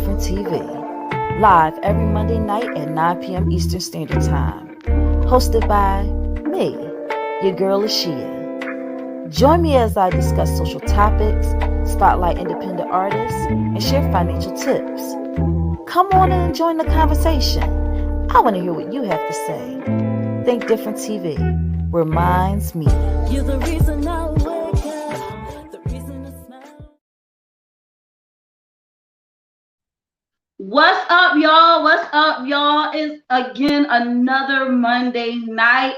Different TV, live every Monday night at 9 p.m. Eastern Standard Time. Hosted by me, your girl Ashia. Join me as I discuss social topics, spotlight independent artists, and share financial tips. Come on and join the conversation. I want to hear what you have to say. Think Different TV, where minds meet. You're the reason I wake up, the reason I smile. What's up, y'all? What's up, y'all? It's again another Monday night.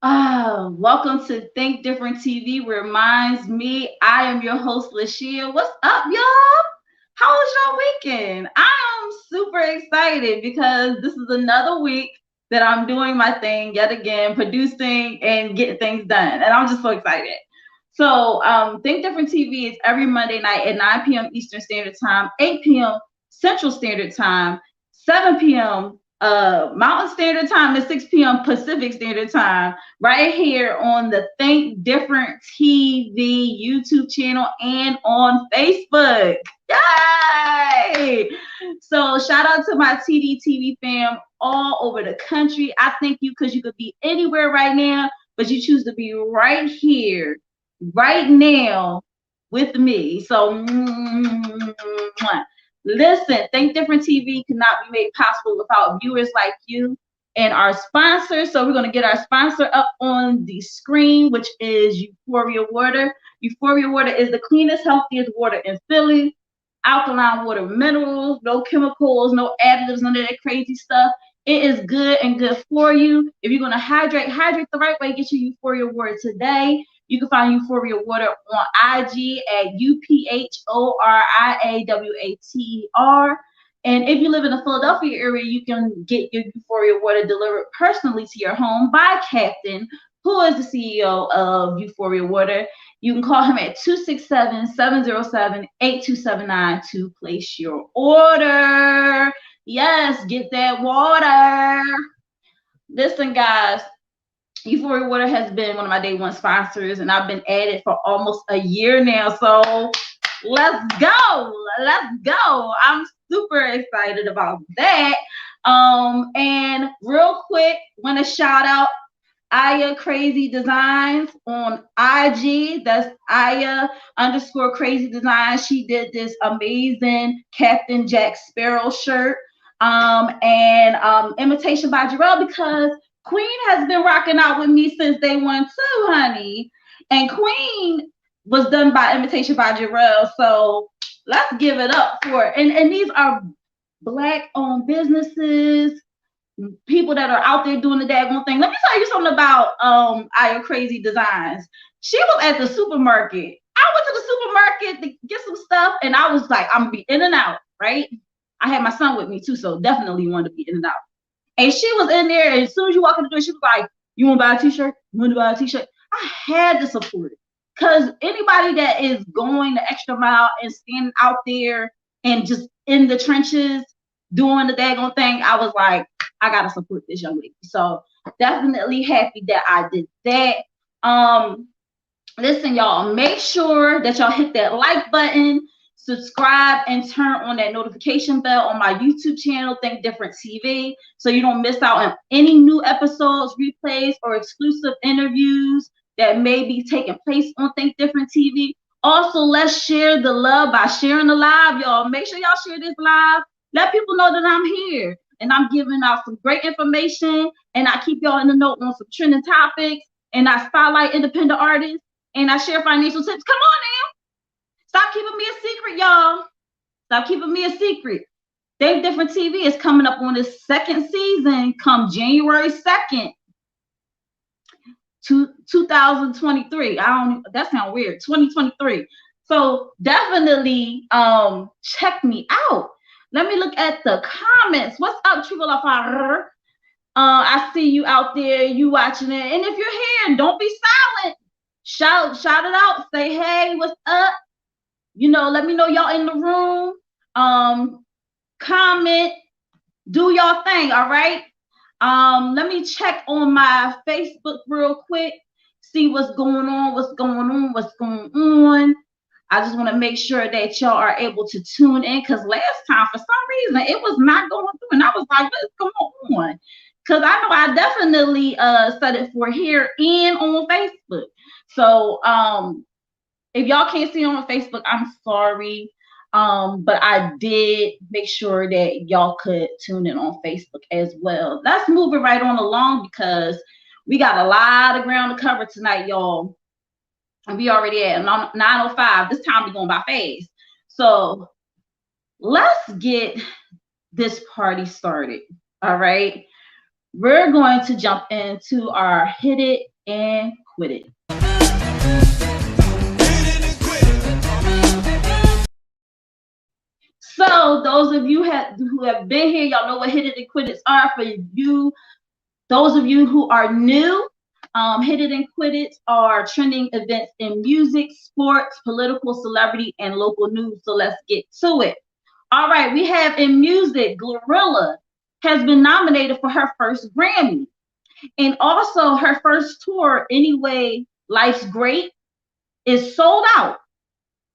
Welcome to Think Different TV, where minds meet. I am your host, Lashia. What's up, y'all? How was your weekend? I am super excited because this is another week that I'm doing my thing yet again, producing and getting things done. And I'm just so excited. So Think Different TV is every Monday night at 9 p.m. Eastern Standard Time, 8 p.m. Central Standard Time, 7 p.m. Mountain Standard Time, and 6 p.m. Pacific Standard Time, right here on the Think Different TV YouTube channel and on Facebook. Yay! So shout out to my TDTV fam all over the country. I thank you because you could be anywhere right now, but you choose to be right here, right now with me. So listen, Think Different TV cannot be made possible without viewers like you and our sponsor. So we're going to get our sponsor up on the screen, which is Euphoria Water. Euphoria Water is the cleanest, healthiest water in Philly. Alkaline water, minerals, no chemicals, no additives, none of that crazy stuff. It is good and good for you. If you're going to hydrate the right way, get your Euphoria Water today. You can find Euphoria Water on IG at UPHORIAWATER. And if you live in the Philadelphia area, you can get your Euphoria Water delivered personally to your home by Captain, who is the CEO of Euphoria Water. You can call him at 267-707-8279 to place your order. Yes, get that water. Listen, guys. Euphoria Water has been one of my day one sponsors, and I've been at it for almost a year now. So let's go. I'm super excited about that. And real quick, want to shout out Aya Crazy Designs on IG. That's Aya_Crazy Designs. She did this amazing Captain Jack Sparrow shirt. And imitation by Jarrell, because Queen has been rocking out with me since day one too, honey. And Queen was done by imitation by Jarrell. So let's give it up for it. And these are Black-owned businesses, people that are out there doing the daggone thing. Let me tell you something about Aya Crazy Designs. She was at the supermarket. I went to the supermarket to get some stuff, and I was like, I'm gonna be in and out, right? I had my son with me too, so definitely wanted to be in and out. And she was in there, and as soon as you walk in the door, she was like, you want to buy a t-shirt? You want to buy a t-shirt? I had to support it. Because anybody that is going the extra mile and standing out there and just in the trenches doing the daggone thing, I was like, I got to support this young lady. So definitely happy that I did that. Listen, y'all, make sure that y'all hit that like button, subscribe, and turn on that notification bell on my YouTube channel, Think Different TV, so you don't miss out on any new episodes, replays, or exclusive interviews that may be taking place on Think Different TV. Also, let's share the love by sharing the live, y'all. Make sure y'all share this live. Let people know that I'm here, and I'm giving out some great information, and I keep y'all in the know on some trending topics, and I spotlight independent artists, and I share financial tips. Come on now. Stop keeping me a secret, y'all. Stop keeping me a secret. Think Different TV is coming up on its second season come January 2nd, 2023. That sounds weird. 2023. So definitely check me out. Let me look at the comments. What's up, Triple Affair? I see you out there, you watching it. And if you're here, don't be silent. Shout it out. Say, hey, what's up? You know, let me know y'all in the room. Comment, do y'all thing, all right? Let me check on my Facebook real quick, see what's going on. I just want to make sure that y'all are able to tune in, because last time, for some reason. It was not going through. And I was like, what's going on? Because I know I definitely said it for here and on Facebook. So if y'all can't see on Facebook, I'm sorry. But I did make sure that y'all could tune in on Facebook as well. Let's move it right on along because we got a lot of ground to cover tonight, y'all. And we already at 9:05. This time we're going by fast. So let's get this party started. All right. We're going to jump into our hit it and quit it. So those of you who have been here, y'all know what hit it and quit it are. For you, those of you who are new, hit it and quit it are trending events in music, sports, political, celebrity, and local news. So let's get to it. All right, we have in music, Glorilla has been nominated for her first Grammy. And also her first tour, Anyway, Life's Great, is sold out.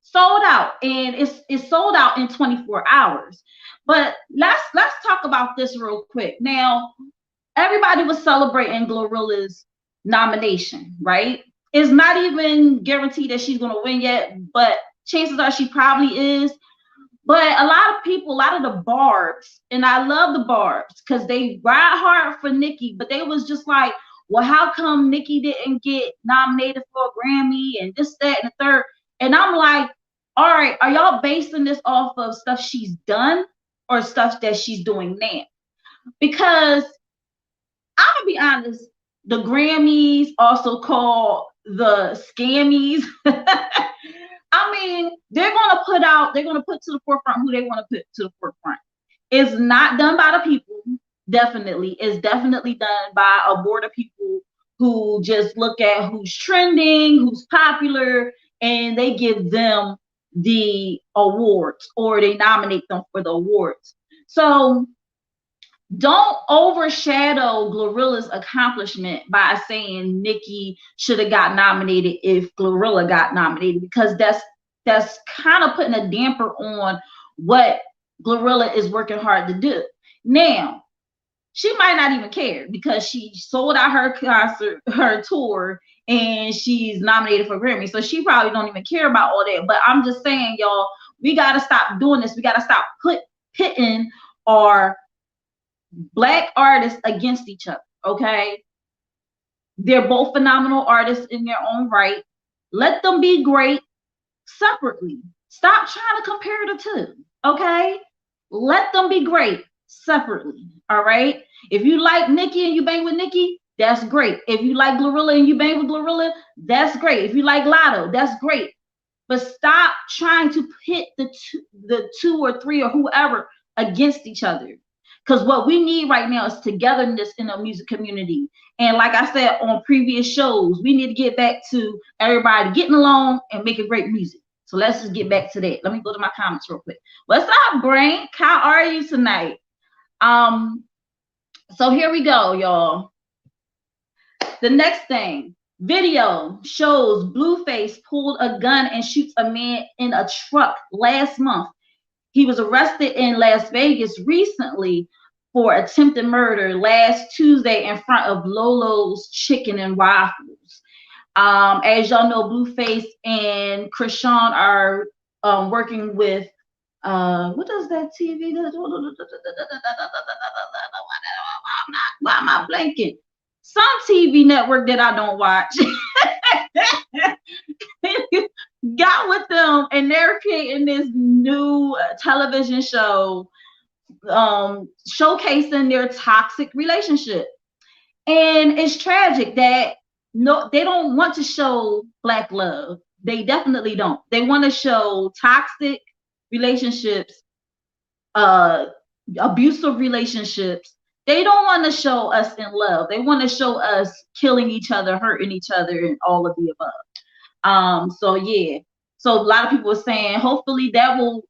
Sold out. And it's sold out in 24 hours. But let's talk about this real quick. Now, everybody was celebrating Glorilla's nomination, right? It's not even guaranteed that she's gonna win yet, but chances are she probably is. But a lot of people, a lot of the Barbs, and I love the Barbs because they ride hard for Nicki, but they was just like, well, how come Nicki didn't get nominated for a Grammy and this, that, and the third? And I'm like, all right, are y'all basing this off of stuff she's done or stuff that she's doing now? Because I'm gonna be honest, the Grammys, also called the Scammies, I mean, they're gonna put to the forefront who they want to put to the forefront. It's not done by the people, definitely. It's definitely done by a board of people who just look at who's trending, who's popular, and they give them the awards or they nominate them for the awards. So don't overshadow Glorilla's accomplishment by saying Nicki should have got nominated if Glorilla got nominated, because that's kind of putting a damper on what Glorilla is working hard to do. Now, she might not even care because she sold out her concert, her tour, and she's nominated for Grammy. So she probably don't even care about all that. But I'm just saying, y'all, we got to stop doing this. We got to stop pitting our Black artists against each other, okay? They're both phenomenal artists in their own right. Let them be great separately. Stop trying to compare the two, okay? Let them be great separately, all right? If you like Nicki and you bang with Nicki, that's great. If you like Glorilla and you bang with Glorilla, that's great. If you like Lotto, that's great. But stop trying to pit the two or three or whoever against each other. Because what we need right now is togetherness in the music community. And like I said on previous shows, we need to get back to everybody getting along and making great music. So let's just get back to that. Let me go to my comments real quick. What's up, Brain? How are you tonight? So here we go, y'all. The next thing, video shows Blueface pulled a gun and shoots a man in a truck last month. He was arrested in Las Vegas recently for attempted murder last Tuesday in front of Lolo's Chicken and Waffles. As y'all know, Blueface and Krishan are working with what does that TV do? Why am I blanking? Some TV network that I don't watch. Got with them, and they're creating this new television show showcasing their toxic relationship. And it's tragic that they don't want to show Black love. They definitely don't. They want to show toxic relationships, abusive relationships. They don't want to show us in love. They want to show us killing each other, hurting each other, and all of the above. So yeah. So a lot of people are saying hopefully that will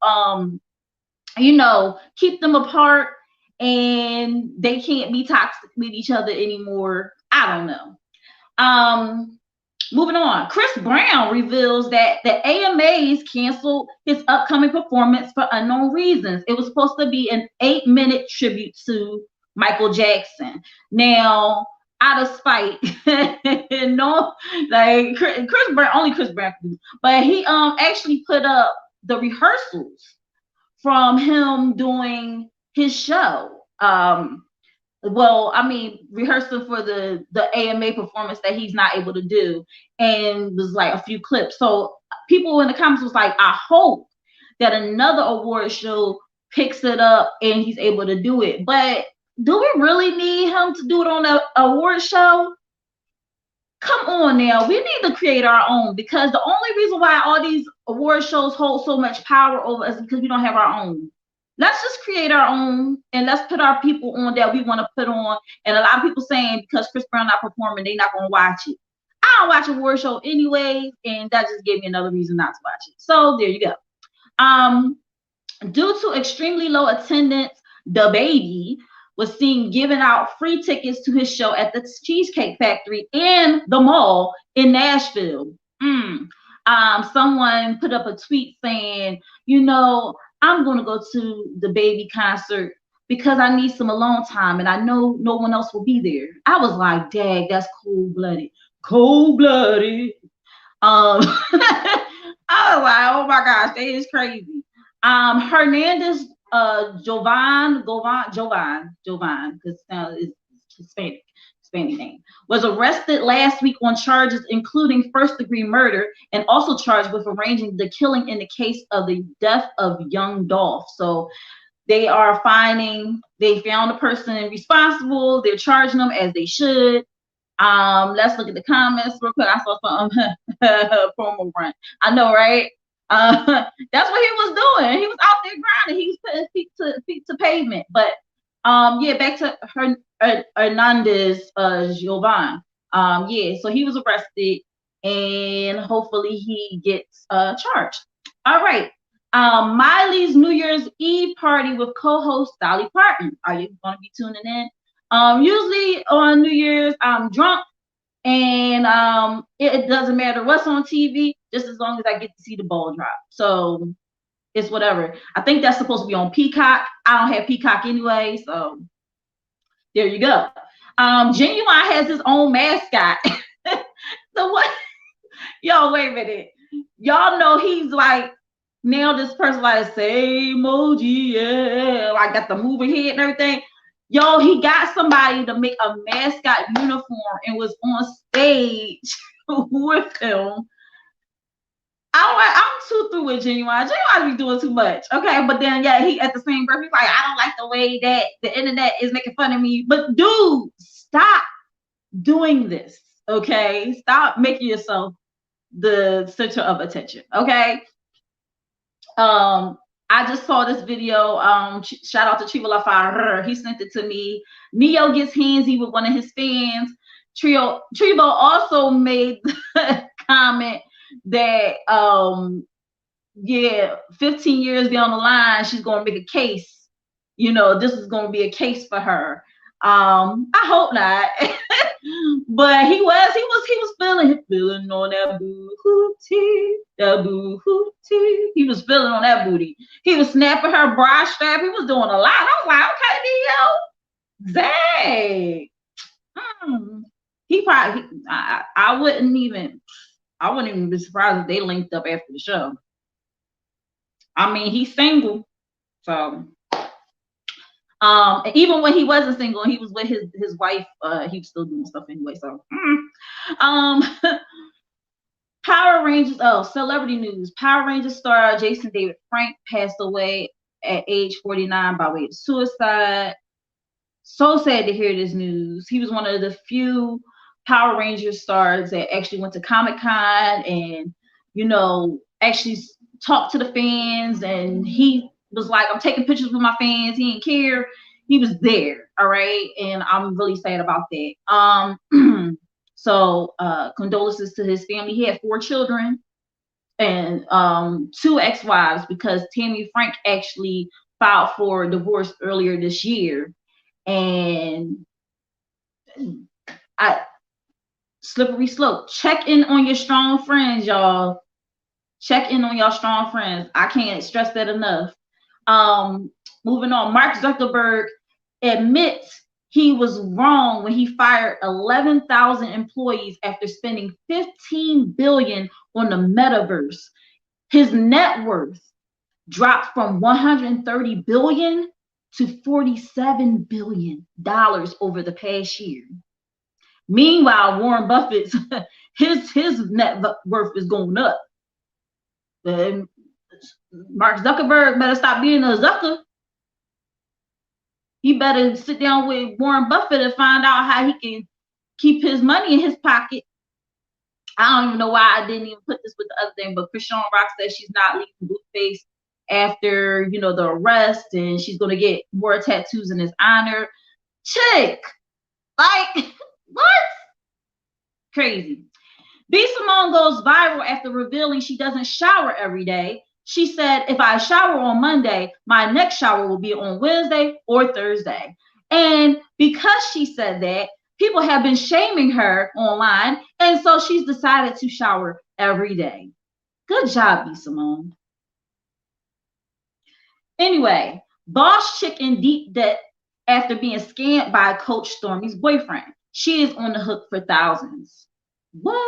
keep them apart and they can't be toxic with each other anymore. I don't know. Moving on, Chris Brown reveals that the AMAs canceled his upcoming performance for unknown reasons. It was supposed to be an 8-minute tribute to Michael Jackson. Now, out of spite, no, like Chris Brown, only Chris Brown can do, but he actually put up the rehearsals from him doing his show. Well, I mean, rehearsing for the AMA performance that he's not able to do, and was like a few clips. So people in the comments was like, I hope that another award show picks it up and he's able to do it. But do we really need him to do it on an award show? Come on now, we need to create our own, because the only reason why all these award shows hold so much power over us is because we don't have our own. Let's just create our own, and let's put our people on that we want to put on. And a lot of people saying because Chris Brown not performing, they not gonna watch it. I don't watch award show anyways, and that just gave me another reason not to watch it. So there you go. Due to extremely low attendance, the baby was seen giving out free tickets to his show at the Cheesecake Factory in the mall in Nashville. Someone put up a tweet saying, I'm going to go to the baby concert because I need some alone time and I know no one else will be there. I was like, dang, that's cold-blooded. Cold-blooded. I was like, oh my gosh, that is crazy. Hernandez Jovan, because now it's Hispanic name, was arrested last week on charges including first-degree murder and also charged with arranging the killing in the case of the death of young Dolph. So they found the person responsible. They're charging them as they should. Let's look at the comments real quick. I saw some promo run. I know, right? That's what he was doing. He was out there grinding. He was putting feet to pavement. But back to Hernandez Jovan. So he was arrested and hopefully he gets charged. All right. Miley's New Year's Eve party with co-host Dolly Parton. Are you going to be tuning in? Usually on New Year's, I'm drunk, and it doesn't matter what's on TV, just as long as I get to see the ball drop. So it's whatever. I think that's supposed to be on Peacock. I don't have Peacock anyway, so there you go. Genuine has his own mascot. So what? Yo, wait a minute. Y'all know he's like, now this person like say emoji, yeah, like got the moving head and everything. Yo, he got somebody to make a mascot uniform and was on stage with him. I'm too through with Genuine. Genuine be doing too much. Okay, but then he at the same breath, he's like, I don't like the way that the internet is making fun of me. But dude, stop doing this. Okay, stop making yourself the center of attention. Okay. I just saw this video. Shout out to Trivo Lafar. He sent it to me. Neo gets handsy with one of his fans. Trivo also made the comment that 15 years down the line, she's gonna make a case. This is gonna be a case for her. I hope not. But he was feeling on that booty. He was feeling on that booty. He was snapping her bra strap. He was doing a lot. I was like, okay, Neo, dang. He probably. I wouldn't even be surprised if they linked up after the show. I mean, he's single, so. Even when he wasn't single, he was with his wife. He was still doing stuff anyway. So, Power Rangers. Oh, celebrity news. Power Rangers star Jason David Frank passed away at age 49 by way of suicide. So sad to hear this news. He was one of the few Power Rangers stars that actually went to Comic-Con and actually talked to the fans, and he was like, I'm taking pictures with my fans. He didn't care. He was there. All right. And I'm really sad about that. So condolences to his family. He had 4 children and 2 ex-wives, because Tammy Frank actually filed for divorce earlier this year. And slippery slope. Check in on your strong friends, y'all. Check in on your strong friends. I can't stress that enough. Moving on. Mark Zuckerberg admits he was wrong when he fired 11,000 employees after spending $15 billion on the metaverse. His net worth dropped from $130 billion to $47 billion over the past year. Meanwhile, Warren Buffett's his net worth is going up. Mark Zuckerberg better stop being a Zucker. He better sit down with Warren Buffett and find out how he can keep his money in his pocket. I don't even know why I didn't even put this with the other thing, but Chrisean Rock says she's not leaving Blueface after, you know, the arrest, and she's going to get more tattoos in his honor. Chick, like, what? Crazy. B. Simone goes viral after revealing she doesn't shower every day. She said, if I shower on Monday, my next shower will be on Wednesday or Thursday. And because she said that, people have been shaming her online, and so she's decided to shower every day. Good job, B. Simone. Anyway, boss chick in deep debt after being scammed by Coach Stormy's boyfriend. She is on the hook for thousands. What?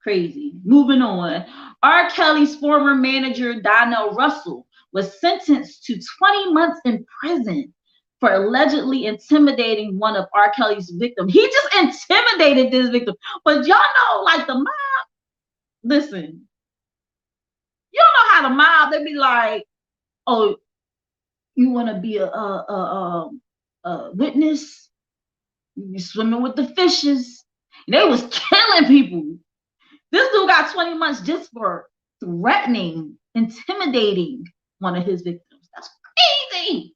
Crazy. Moving on. R. Kelly's former manager, Donnell Russell, was sentenced to 20 months in prison for allegedly intimidating one of R. Kelly's victims. He just intimidated this victim. But y'all know, like the mob, listen, you don't know how the mob, they be like, oh, you want to be a witness? You swimming with the fishes. And they was killing people. This dude got 20 months just for threatening, intimidating one of his victims. That's crazy.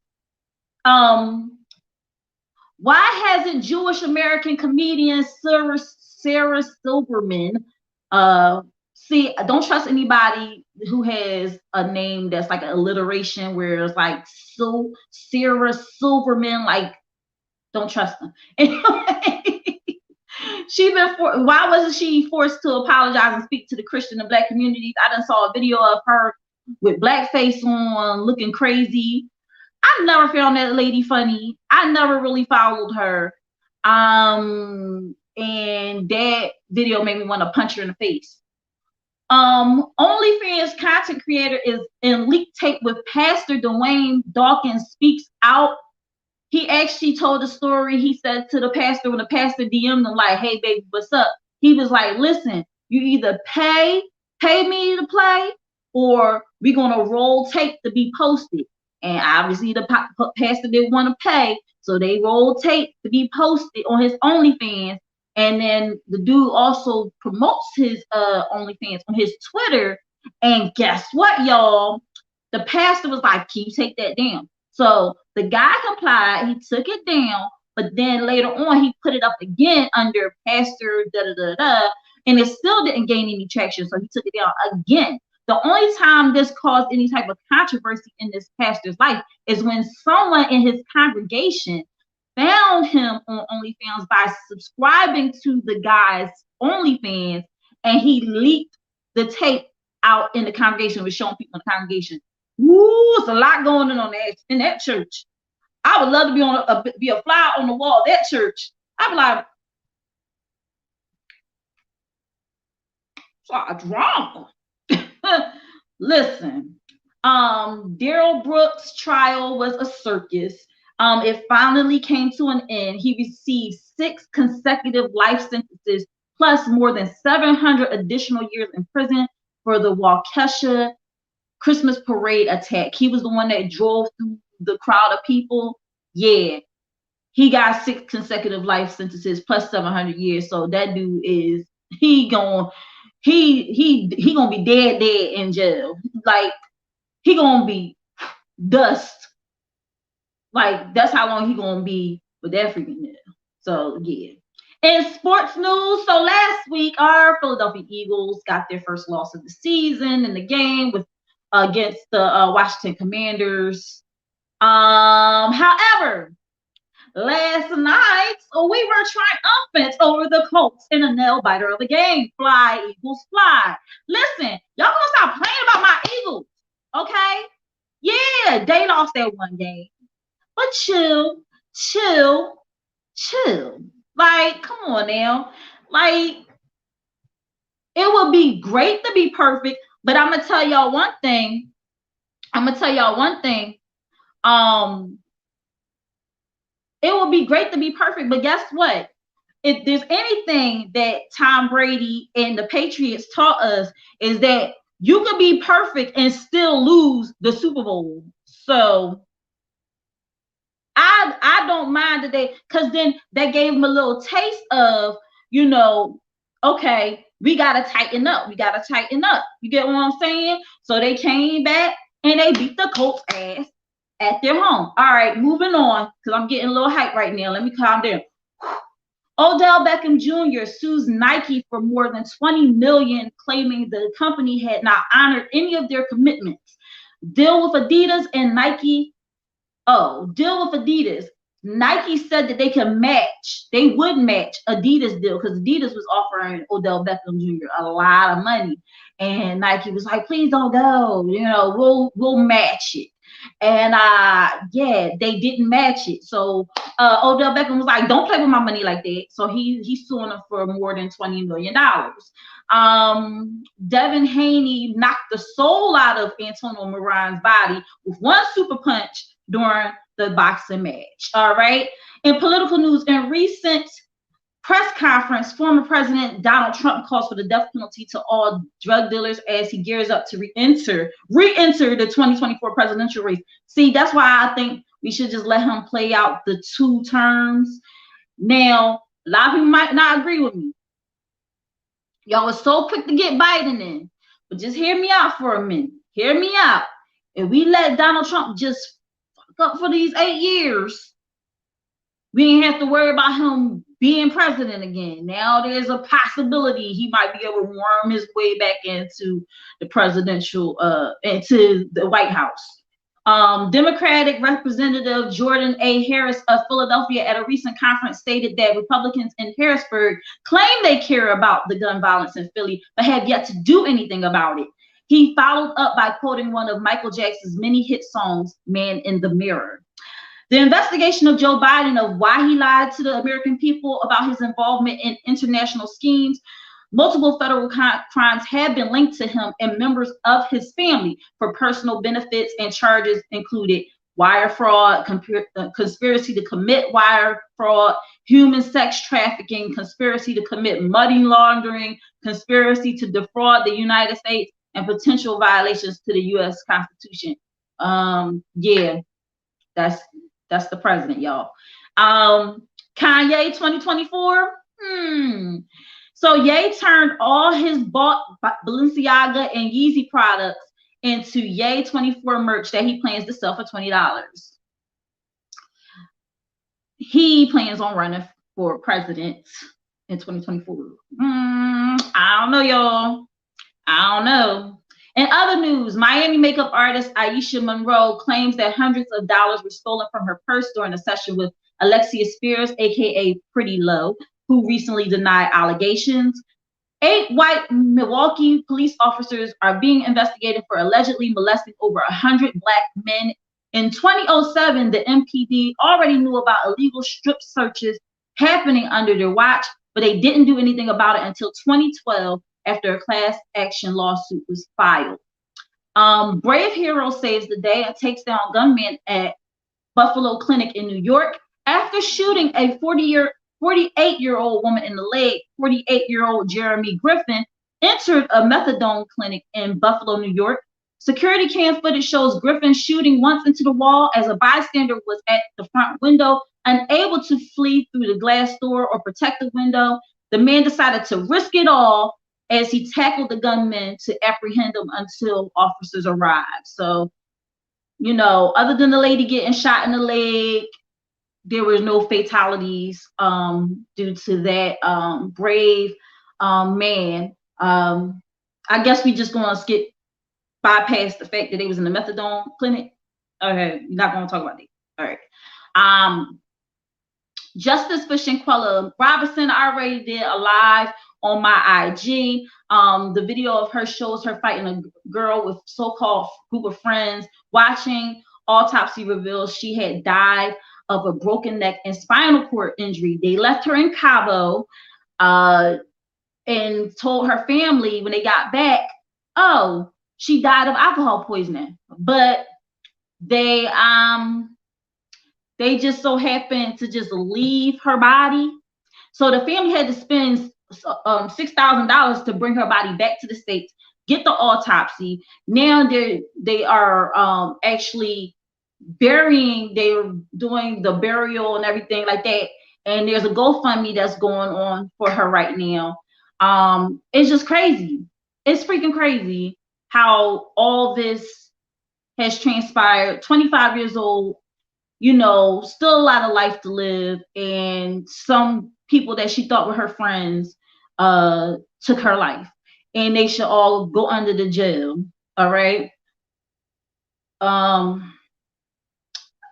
Why hasn't Jewish American comedian Sarah Silverman, see, I don't trust anybody who has a name that's like an alliteration where it's like Sarah Silverman, like, don't trust them. Anyway, why wasn't she forced to apologize and speak to the Christian and Black communities? I done saw a video of her with blackface on, looking crazy. I never found that lady funny. I never really followed her. And that video made me want to punch her in the face. OnlyFans content creator is in leaked tape with Pastor Dwayne Dawkins speaks out. He actually told the story. He said to the pastor, when the pastor DM'd him, like, hey, baby, what's up? He was like, listen, you either pay me to play, or we're going to roll tape to be posted. And obviously the pastor didn't want to pay, so they rolled tape to be posted on his OnlyFans. And then the dude also promotes his OnlyFans on his Twitter. And guess what, y'all? The pastor was like, can you take that down? So the guy complied, he took it down, but then later on he put it up again under Pastor and it still didn't gain any traction, so he took it down again. The only time this caused any type of controversy in this pastor's life is when someone in his congregation found him on OnlyFans by subscribing to the guy's OnlyFans, and he leaked the tape out in the congregation, was showing people in the congregation. Woo, it's a lot going on in that church. I would love to be a fly on the wall of that church. I'd be like, so drama. Listen, Daryl Brooks' trial was a circus. It finally came to an end. He received 6 consecutive life sentences, plus more than 700 additional years in prison for the Waukesha Christmas parade attack. He was the one that drove through the crowd of people. Yeah, he got 6 consecutive life sentences plus 700 years. So that dude is he gonna be dead in jail. Like, he gonna be dust. Like, that's how long he gonna be with that freaking jail. So yeah. In sports news, so last week our Philadelphia Eagles got their first loss of the season in the game with against the Washington Commanders. However, Last night, we were triumphant over the Colts in a nail biter of the game. Fly, Eagles, fly. Listen, y'all gonna stop playing about my Eagles, okay? Yeah, they lost that one game, but chill, chill, chill. Like, come on now. Like, it would be great to be perfect, but I'm gonna tell y'all one thing. I'm gonna tell y'all one thing. It would be great to be perfect, but guess what? If there's anything that Tom Brady and the Patriots taught us is that you can be perfect and still lose the Super Bowl. So I don't mind today, because then that gave them a little taste of, okay, we gotta tighten up. We gotta tighten up. You get what I'm saying? So they came back and they beat the Colts ass at their home. All right, moving on, because I'm getting a little hype right now. Let me calm down. Odell Beckham Jr. sues Nike for more than $20 million, claiming the company had not honored any of their commitments. Deal with Adidas and Nike. Deal with Adidas. Nike said that they would match Adidas deal, because Adidas was offering Odell Beckham Jr. a lot of money, and Nike was like, "Please don't go. We'll match it." And they didn't match it. So Odell Beckham was like, "Don't play with my money like that." So he's suing them for more than $20 million. Devin Haney knocked the soul out of Antonio Moran's body with one super punch during the boxing match. All right. In political news, in recent press conference, former President Donald Trump calls for the death penalty to all drug dealers as he gears up to re-enter the 2024 presidential race. See, that's why I think we should just let him play out the 2 terms. Now, a lot of people might not agree with me. Y'all was so quick to get Biden in, but just hear me out for a minute. Hear me out. If we let Donald Trump just fuck up for these 8 years, we ain't have to worry about him being president again. Now there's a possibility he might be able to worm his way back into the into the White House. Democratic Representative Jordan A. Harris of Philadelphia at a recent conference stated that Republicans in Harrisburg claim they care about the gun violence in Philly, but have yet to do anything about it. He followed up by quoting one of Michael Jackson's many hit songs, "Man in the Mirror." The investigation of Joe Biden of why he lied to the American people about his involvement in international schemes. Multiple federal crimes have been linked to him and members of his family for personal benefits, and charges included wire fraud, conspiracy to commit wire fraud, human sex trafficking, conspiracy to commit money laundering, conspiracy to defraud the United States, and potential violations to the U.S. Constitution. That's the president, y'all. Kanye 2024. So Ye turned all his bought Balenciaga and Yeezy products into Ye 24 merch that he plans to sell for $20. He plans on running for president in 2024. I don't know, y'all. I don't know. In other news, Miami makeup artist Aisha Monroe claims that hundreds of dollars were stolen from her purse during a session with Alexia Spears, aka Pretty Low, who recently denied allegations. 8 white Milwaukee police officers are being investigated for allegedly molesting over 100 black men. In 2007, the MPD already knew about illegal strip searches happening under their watch, but they didn't do anything about it until 2012, after a class action lawsuit was filed. Brave Hero saves the day and takes down gunman at Buffalo Clinic in New York after shooting a 48-year-old woman in the leg. 48-year-old Jeremy Griffin entered a methadone clinic in Buffalo, New York. Security cam footage shows Griffin shooting once into the wall as a bystander was at the front window, unable to flee through the glass door or protect the window. The man decided to risk it all as he tackled the gunman to apprehend him until officers arrived. So, other than the lady getting shot in the leg, there was no fatalities due to that brave man. I guess we just gonna bypass the fact that they was in the methadone clinic. Okay, we're not gonna talk about that. All right. Justice for Shanquella Robinson. I already did a live on my IG. The video of her shows her fighting a girl with so-called group of friends. Watching, autopsy reveals she had died of a broken neck and spinal cord injury. They left her in Cabo and told her family when they got back, oh, she died of alcohol poisoning. But they just so happened to just leave her body. So the family had to spend $6,000 to bring her body back to the States, get the autopsy. Now they are actually burying, they're doing the burial and everything like that. And there's a GoFundMe that's going on for her right now. It's just crazy. It's freaking crazy how all this has transpired. 25 years old, still a lot of life to live, and some people that she thought were her friends took her life, and they should all go under the jail. All right.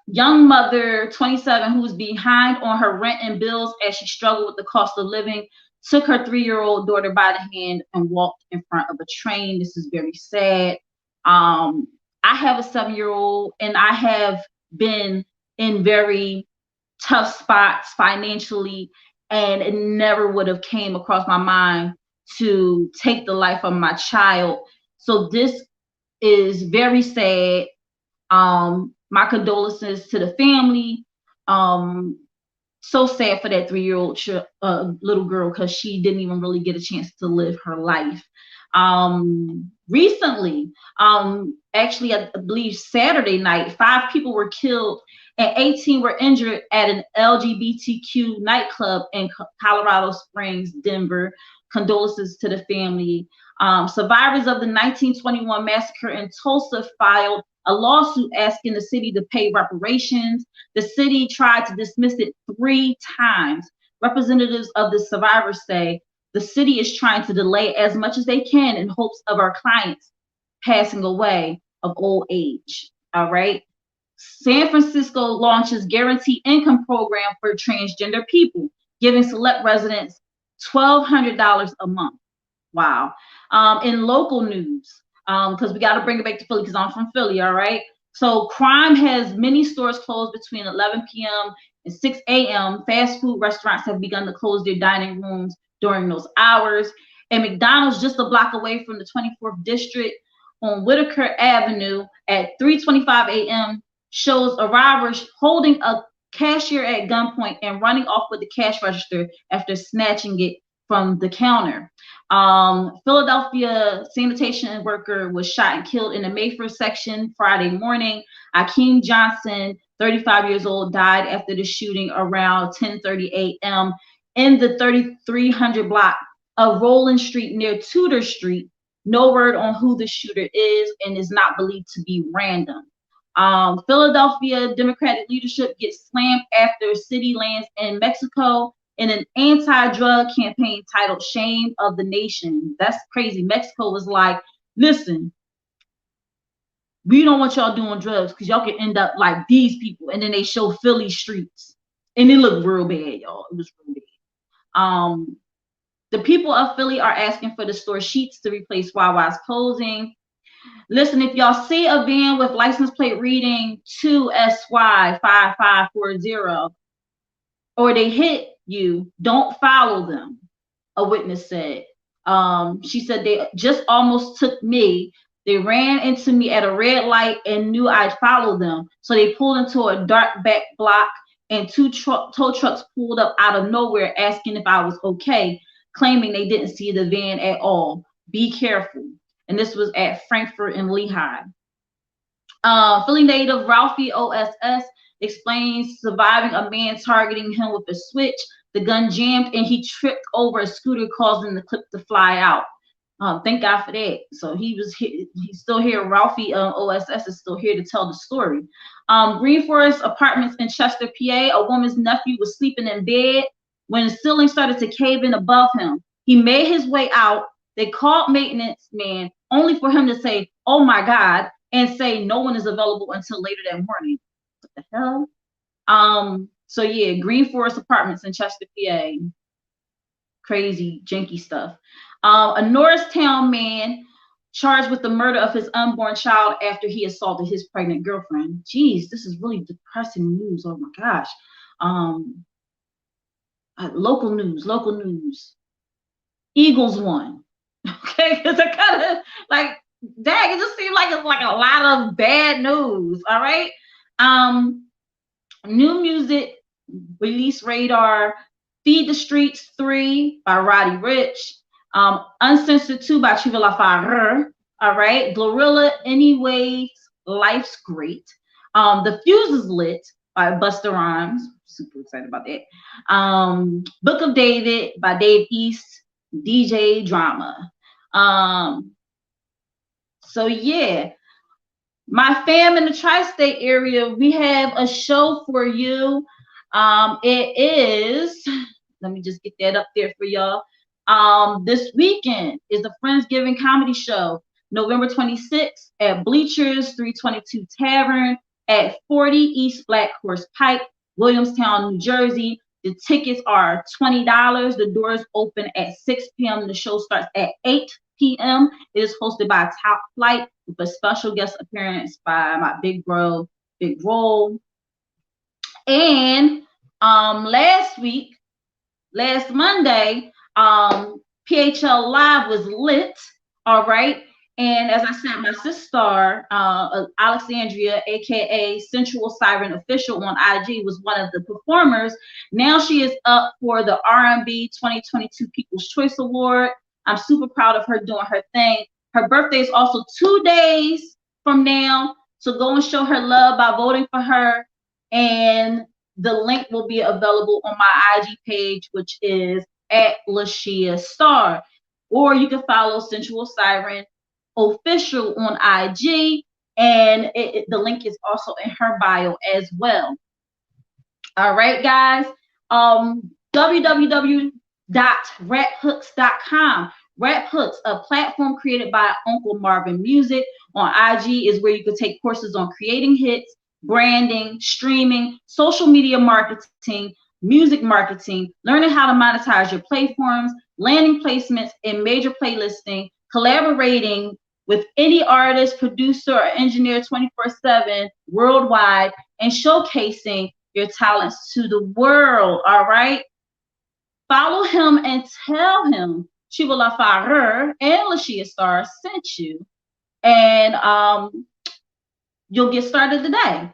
Young mother, 27, who's behind on her rent and bills as she struggled with the cost of living, took her 3-year-old daughter by the hand and walked in front of a train. This is very sad. I have a 7-year-old, and I have been in very tough spots financially, and it never would have came across my mind to take the life of my child. So this is very sad. My condolences to the family. So sad for that 3-year-old little girl, because she didn't even really get a chance to live her life. Recently, actually, I believe Saturday night, 5 people were killed and 18 were injured at an LGBTQ nightclub in Colorado Springs, Denver. Condolences to the family. Survivors of the 1921 massacre in Tulsa filed a lawsuit asking the city to pay reparations. The city tried to dismiss it 3 times. Representatives of the survivors say the city is trying to delay as much as they can in hopes of our clients passing away of old age. All right. San Francisco launches guaranteed income program for transgender people, giving select residents $1,200 a month. Wow. In local news, because we got to bring it back to Philly, because I'm from Philly. All right. So crime has many stores closed between 11 p.m. and 6 a.m. Fast food restaurants have begun to close their dining rooms during those hours. And McDonald's, just a block away from the 24th district on Whitaker Avenue at 3:25 a.m. shows a robber holding a cashier at gunpoint and running off with the cash register after snatching it from the counter. Philadelphia sanitation worker was shot and killed in the Mayfair section Friday morning. Akeem Johnson, 35 years old, died after the shooting around 10:30 a.m. in the 3300 block of Roland Street near Tudor Street. No word on who the shooter is, and is not believed to be random. Philadelphia Democratic leadership gets slammed after city lands in Mexico in an anti-drug campaign titled Shame of the Nation. That's crazy. Mexico was like, listen, we don't want y'all doing drugs because y'all can end up like these people. And then they show Philly streets, and it looked real bad, y'all. It was real bad. The people of Philly are asking for the store Sheetz to replace Wawa's closing. Listen, if y'all see a van with license plate reading 2SY5540, or they hit you, don't follow them, a witness said. She said, they just almost took me. They ran into me at a red light and knew I'd follow them. So they pulled into a dark back block, and 2 tow trucks pulled up out of nowhere asking if I was okay, claiming they didn't see the van at all. Be careful. And this was at Frankfurt and Lehigh. Philly native Ralphie OSS explains surviving a man targeting him with a switch. The gun jammed and he tripped over a scooter, causing the clip to fly out. Thank God for that. So he's still here. Ralphie OSS is still here to tell the story. Green Forest Apartments in Chester, PA. A woman's nephew was sleeping in bed when the ceiling started to cave in above him. He made his way out. They called maintenance man, only for him to say, "Oh my God," and say no one is available until later that morning. What the hell? So yeah, Green Forest Apartments in Chester, PA. Crazy, janky stuff. A Norristown man charged with the murder of his unborn child after he assaulted his pregnant girlfriend. Jeez, this is really depressing news. Oh my gosh. Local news. Eagles won. Okay, because I kind of like, dang, it just seems like it's like a lot of bad news. All right. New music release radar. Feed the Streets 3 by Roddy Ricch. Uncensored 2 by Chiva La Fare. All right. Glorilla Anyways, Life's Great. The Fuse is Lit by Busta Rhymes. Super excited about that. Book of David by Dave East. DJ Drama. So yeah, my fam in the tri-state area, we have a show for you. It is, let me just get that up there for y'all. This weekend is the Friendsgiving comedy show, November 26th at Bleachers 322 Tavern at 40 East Black Horse Pike, Williamstown, New Jersey. The tickets are $20. The doors open at 6 p.m. The show starts at 8 p.m. It is hosted by Top Flight with a special guest appearance by my big bro, Big Roll. And last Monday, PHL Live was lit. All right. And as I said, my sister, Alexandria, aka Sensual Siren Official on IG, was one of the performers. Now she is up for the R&B 2022 People's Choice Award. I'm super proud of her doing her thing. Her birthday is also 2 days from now, so go and show her love by voting for her. And the link will be available on my IG page, which is at Lashia Star. Or you can follow Sensual Siren Official on IG, and the link is also in her bio as well. All right, guys. www.raphooks.com. Rap Hooks, a platform created by Uncle Marvin Music on IG, is where you can take courses on creating hits, branding, streaming, social media marketing, music marketing, learning how to monetize your platforms, landing placements in major playlisting, collaborating with any artist, producer, or engineer 24/7 worldwide, and showcasing your talents to the world. All right. Follow him and tell him Chiva La Fare and Lashia Star sent you. And you'll get started today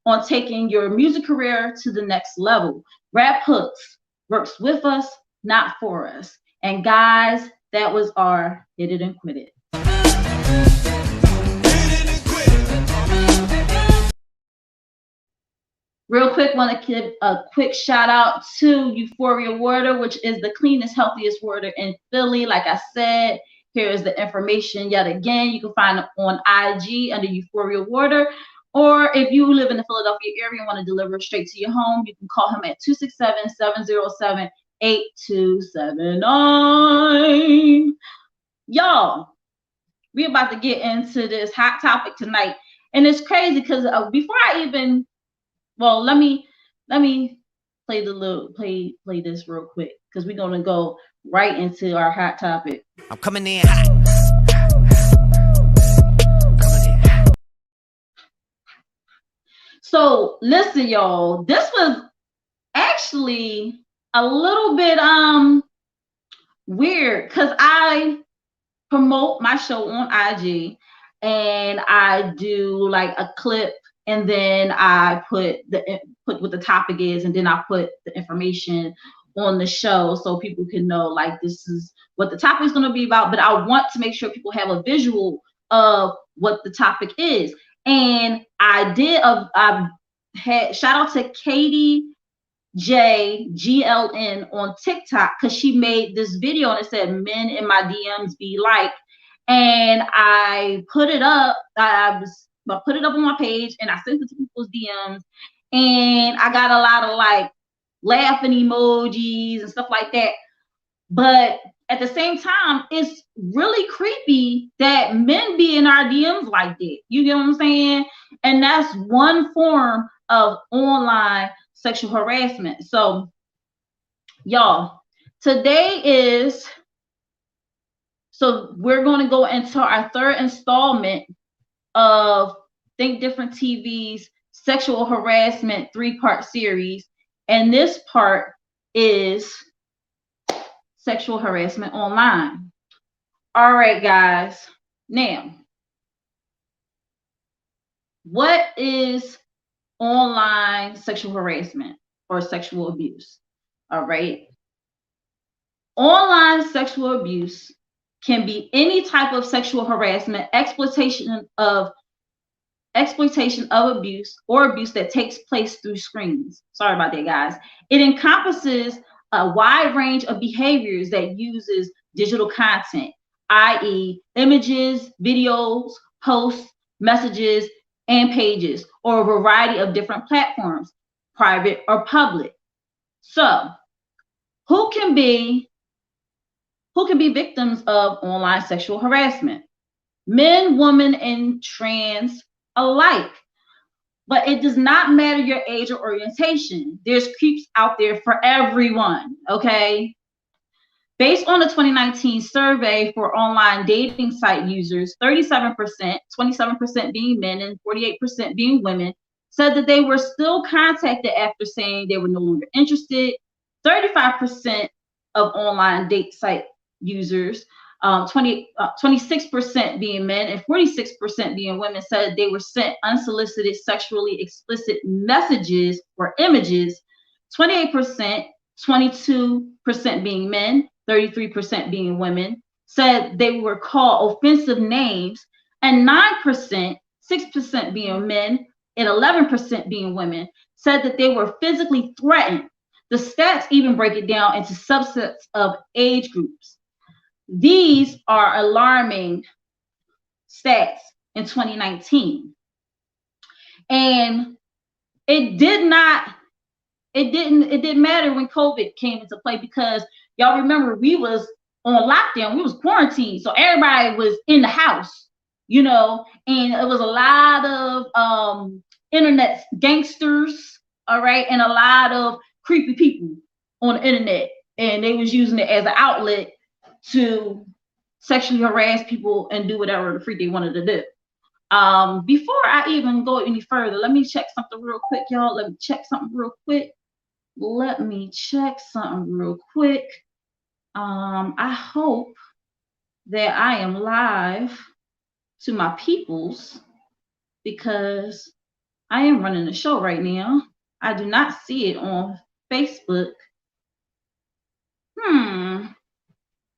on taking your music career to the next level. Rap Hooks works with us, not for us. And guys, that was our Hit It and Quit It. Real quick, want to give a quick shout out to Euphoria Water, which is the cleanest, healthiest water in Philly. Like I said, here is the information yet again. You can find it on IG under Euphoria Water. Or if you live in the Philadelphia area and want to deliver it straight to your home, you can call him at 267-707-8279. Y'all, we're about to get into this hot topic tonight. And it's crazy because before I even, well, let me play this real quick because we're gonna go right into our hot topic. I'm coming in hot. So listen, y'all, this was actually a little bit weird because I promote my show on IG and I do like a clip. And then I put what the topic is, and then I put the information on the show so people can know like this is what the topic is going to be about. But I want to make sure people have a visual of what the topic is. And I did. I had shout out to Katie JGLN on TikTok because she made this video and it said "Men in my DMs be like," and I put it up. I put it up on my page and I sent it to people's DMs, and I got a lot of like laughing emojis and stuff like that. But at the same time, it's really creepy that men be in our DMs like that. You get what I'm saying? And that's one form of online sexual harassment. So, y'all, today is, so we're going to go into our third installment of Think Different TV's sexual harassment 3-part series. And this part is sexual harassment online. All right, guys. Now, what is online sexual harassment or sexual abuse? All right. Online sexual abuse can be any type of sexual harassment, exploitation of abuse or abuse that takes place through screens. Sorry about that, guys. It encompasses a wide range of behaviors that uses digital content, i.e., images, videos, posts, messages, and pages, or a variety of different platforms, private or public. So, who can be victims of online sexual harassment? Men, women, and trans alike. But it does not matter your age or orientation. There's creeps out there for everyone, okay? Based on the 2019 survey for online dating site users, 37%, 27% being men and 48% being women, said that they were still contacted after saying they were no longer interested. 35% of online date site users, 26% being men and 46% being women, said they were sent unsolicited sexually explicit messages or images. 28%, 22% being men, 33% being women, said they were called offensive names, and 9%, 6% being men, and 11% being women, said that they were physically threatened. The stats even break it down into subsets of age groups. These are alarming stats in 2019. And it didn't matter when COVID came into play, because y'all remember we was on lockdown, we was quarantined, so everybody was in the house, you know, and it was a lot of internet gangsters, all right, and a lot of creepy people on the internet, and they was using it as an outlet to sexually harass people and do whatever the freak they wanted to do. Before I even go any further, let me check something real quick, y'all. Let me check something real quick. I hope that I am live to my peoples, because I am running the show right now. I do not see it on Facebook.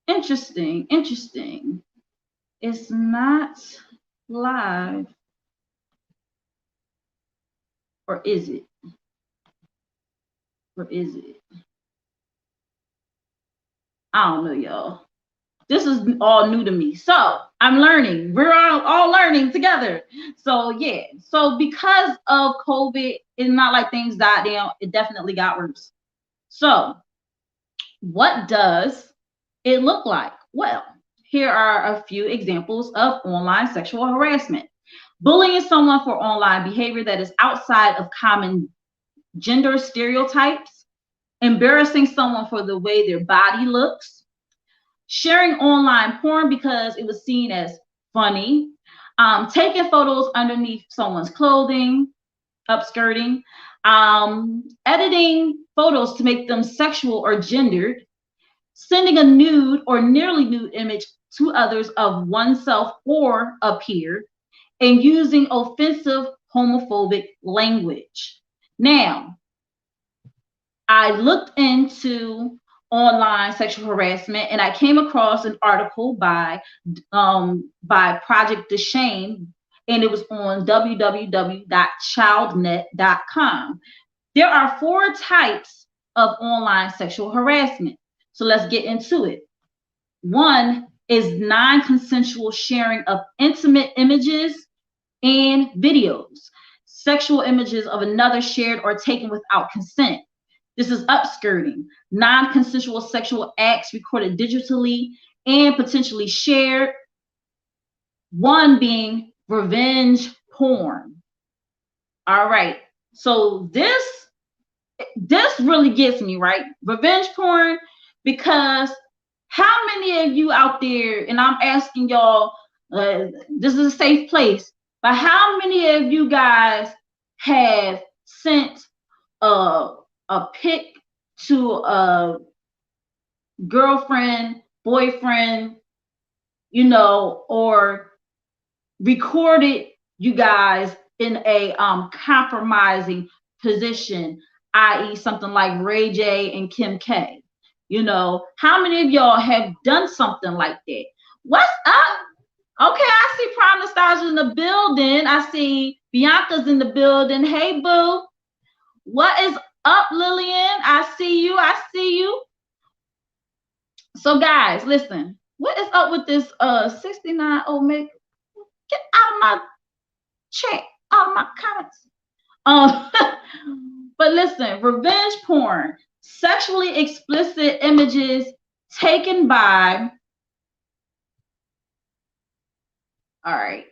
Interesting. It's not live. Or is it? I don't know, y'all. This is all new to me. So I'm learning. We're all learning together. So yeah. So because of COVID, it's not like things died down. It definitely got worse. So what does it look like? Well, here are a few examples of online sexual harassment. Bullying someone for online behavior that is outside of common gender stereotypes. Embarrassing someone for the way their body looks. Sharing online porn because it was seen as funny. Taking photos underneath someone's clothing, upskirting. Editing photos to make them sexual or gendered. Sending a nude or nearly nude image to others of oneself or a peer. And using offensive homophobic language. Now, I looked into online sexual harassment, and I came across an article by Project the Shame, and it was on www.childnet.com. There are 4 types of online sexual harassment. So let's get into it. 1 is non-consensual sharing of intimate images and videos. Sexual images of another shared or taken without consent. This is upskirting, non-consensual sexual acts recorded digitally and potentially shared. 1 being revenge porn. All right, so this this really gets me, right? Revenge porn, because how many of you out there, and I'm asking y'all, this is a safe place, but how many of you guys have sent a pic to a girlfriend, boyfriend, or recorded you guys in a compromising position, i.e. something like Ray J and Kim K? How many of y'all have done something like that? What's up? Okay, I see Prime Nostalgia in the building. I see Bianca's in the building. Hey, boo. What is up, Lillian? I see you. So, guys, listen. What is up with this 69 Omega? Get out of my chat, out of my comments. But listen, revenge porn, sexually explicit images taken by. All right.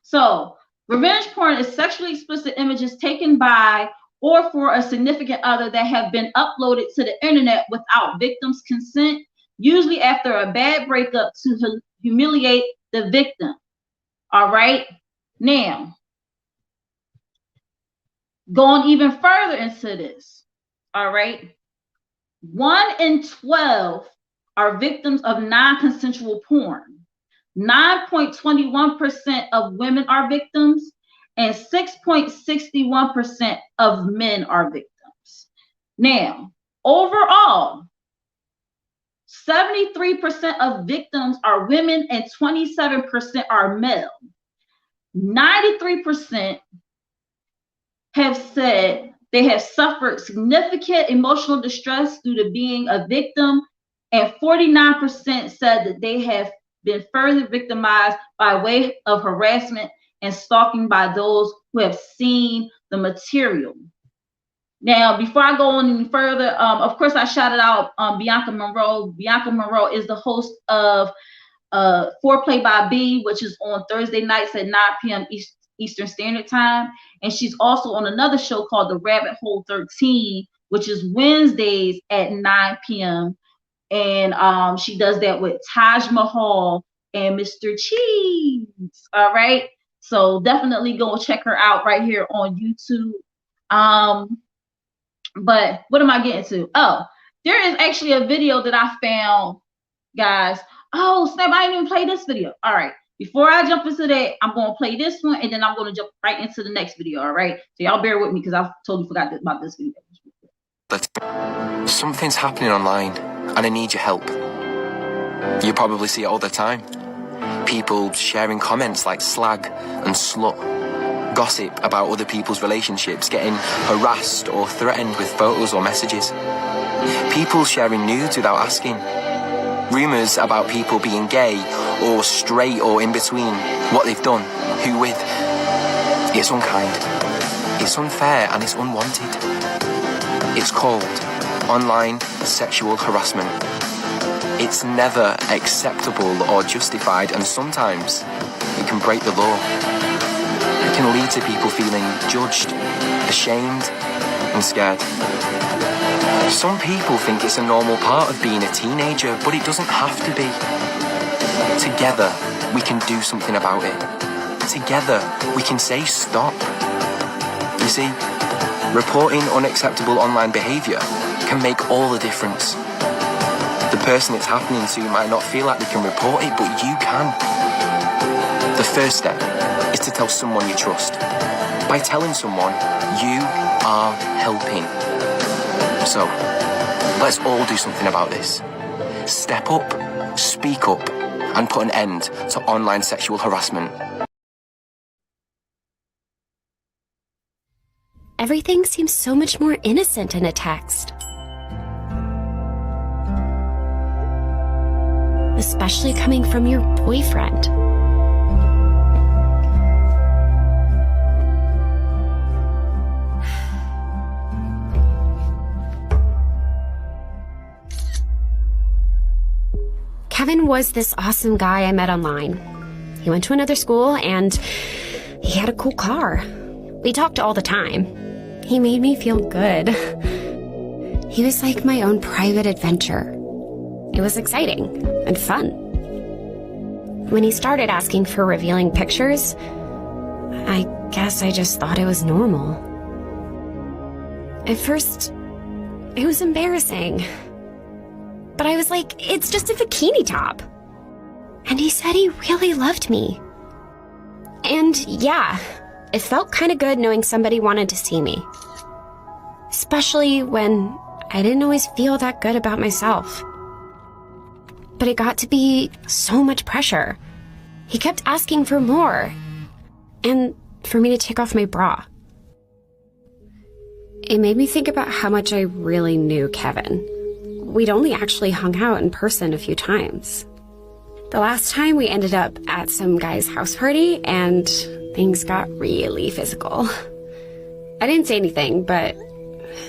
So, revenge porn is sexually explicit images taken by or for a significant other that have been uploaded to the internet without victim's consent, usually after a bad breakup to humiliate the victim. All right. Now, going even further into this. All right. 1 in 12 are victims of non-consensual porn. 9.21% of women are victims, and 6.61% of men are victims. Now, overall, 73% of victims are women and 27% are male. 93% have said they have suffered significant emotional distress due to being a victim, and 49% said that they have been further victimized by way of harassment and stalking by those who have seen the material. Now, before I go on any further, of course, I shouted out Bianca Monroe. Bianca Monroe is the host of Foreplay by B, which is on Thursday nights at 9 p.m. Eastern Standard Time. And she's also on another show called The Rabbit Hole 13, which is Wednesdays at 9 p.m. And she does that with Taj Mahal and Mr. Cheese. All right. So definitely go check her out right here on YouTube. But what am I getting to? Oh, there is actually a video that I found, guys. Oh, snap, I didn't even play this video. All right. Before I jump into that, I'm going to play this one, and then I'm going to jump right into the next video. All right. So y'all bear with me because I totally forgot about this video. Something's happening online, and I need your help. You probably see it all the time. People sharing comments like slag and slut, gossip about other people's relationships, getting harassed or threatened with photos or messages. People sharing nudes without asking. Rumours about people being gay or straight or in between, what they've done, who with. It's unkind, it's unfair, and it's unwanted. It's called online sexual harassment. It's never acceptable or justified, and sometimes it can break the law. It can lead to people feeling judged, ashamed, and scared. Some people think it's a normal part of being a teenager, but it doesn't have to be. Together, we can do something about it. Together, we can say stop. You see, reporting unacceptable online behaviour can make all the difference. The person it's happening to might not feel like they can report it, but you can. The first step is to tell someone you trust. By telling someone, you are helping. So, let's all do something about this. Step up, speak up, and put an end to online sexual harassment. Everything seems so much more innocent in a text. Especially coming from your boyfriend. Kevin was this awesome guy I met online. He went to another school and he had a cool car. We talked all the time. He made me feel good. He was like my own private adventure. It was exciting and fun. When he started asking for revealing pictures, I guess I just thought it was normal. At first, it was embarrassing. But I was like, it's just a bikini top. And he said he really loved me. And yeah, it felt kind of good knowing somebody wanted to see me. Especially when I didn't always feel that good about myself. But it got to be so much pressure. He kept asking for more. And for me to take off my bra. It made me think about how much I really knew Kevin. We'd only actually hung out in person a few times. The last time we ended up at some guy's house party and things got really physical. I didn't say anything, but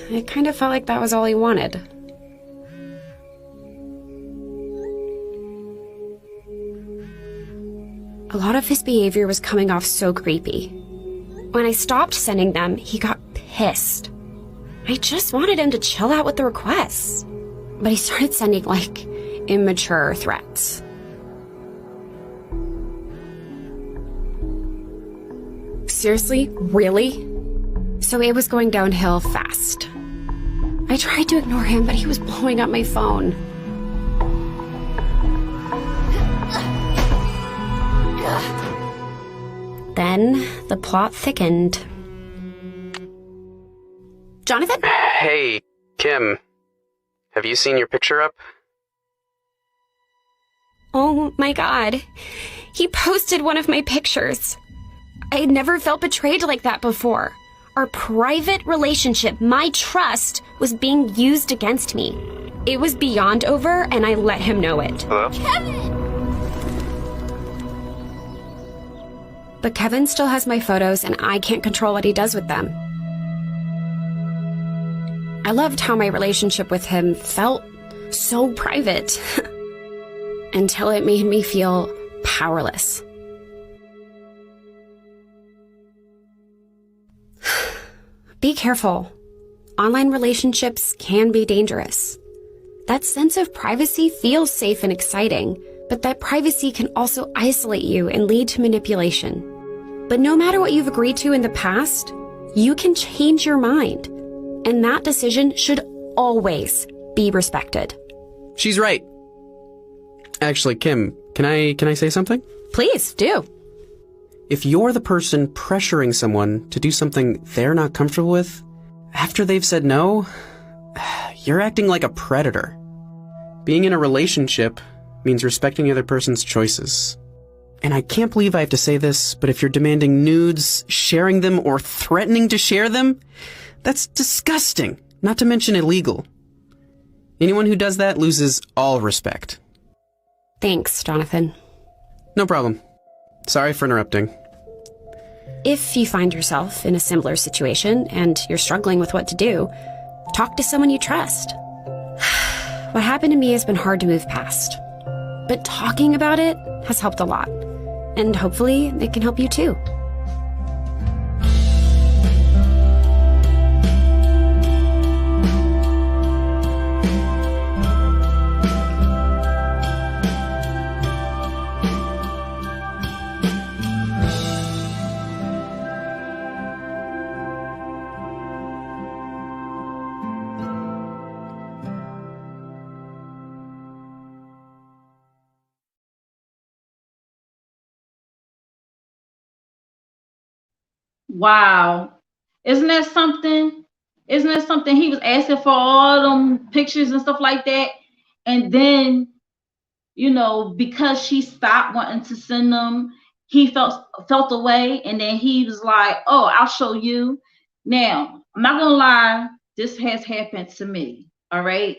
it kind of felt like that was all he wanted. A lot of his behavior was coming off so creepy. When I stopped sending them, he got pissed. I just wanted him to chill out with the requests. But he started sending, like, immature threats. Seriously? Really? So it was going downhill fast. I tried to ignore him, but he was blowing up my phone. Then the plot thickened. Jonathan? Hey, Kim. Have you seen your picture up? Oh my god. He posted one of my pictures. I had never felt betrayed like that before. Our private relationship, my trust, was being used against me. It was beyond over, and I let him know it. Hello? But Kevin still has my photos, and I can't control what he does with them. I loved how my relationship with him felt so private. Until it made me feel powerless. Be careful. Online relationships can be dangerous. That sense of privacy feels safe and exciting, but that privacy can also isolate you and lead to manipulation. But no matter what you've agreed to in the past, you can change your mind. And that decision should always be respected. She's right. Actually, Kim, can I say something? Please, do. If you're the person pressuring someone to do something they're not comfortable with, after they've said no, you're acting like a predator. Being in a relationship means respecting the other person's choices. And I can't believe I have to say this, but if you're demanding nudes, sharing them, or threatening to share them, that's disgusting, not to mention illegal. Anyone who does that loses all respect. Thanks, Jonathan. No problem. Sorry for interrupting. If you find yourself in a similar situation and you're struggling with what to do, talk to someone you trust. What happened to me has been hard to move past, but talking about it has helped a lot, and hopefully it can help you too. Wow. Isn't that something? Isn't that something? He was asking for all them pictures and stuff like that. And then, you know, because she stopped wanting to send them, he felt away. And then he was like, oh, I'll show you. Now, I'm not going to lie. This has happened to me. All right.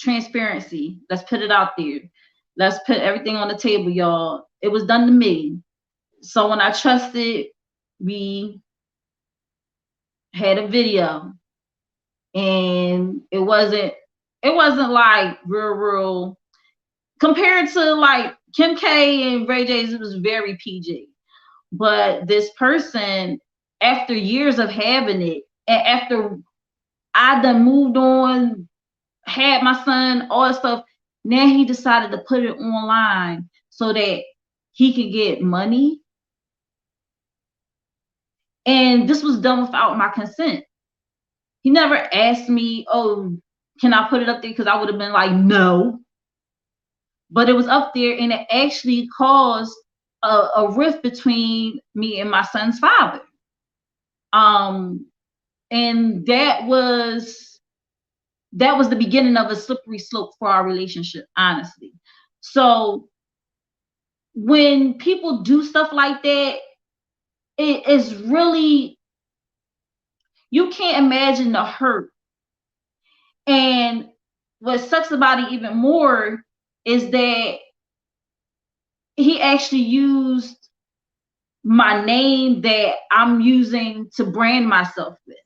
Transparency. Let's put it out there. Let's put everything on the table, y'all. It was done to me. So when I trusted, we had a video, and it wasn't like real compared to like Kim K and Ray J's. It was very PG. But this person, after years of having it, And after I done moved on, had my son, all that stuff, now he decided to put it online so that he could get money. And this was done without my consent. He never asked me, oh, can I put it up there? Because I would have been like, no. But it was up there, and it actually caused a rift between me and my son's father. And that was the beginning of a slippery slope for our relationship, honestly. So when people do stuff like that, it is really, you can't imagine the hurt. And what sucks about it even more is that he actually used my name that I'm using to brand myself with.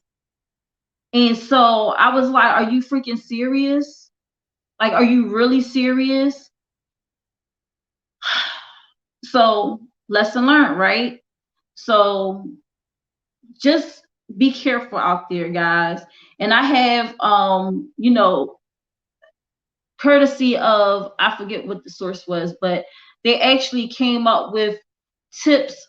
And so I was like, are you freaking serious? Like, are you really serious? So lesson learned, right? So just be careful out there, guys. And I have, you know, courtesy of, I forget what the source was, but they actually came up with tips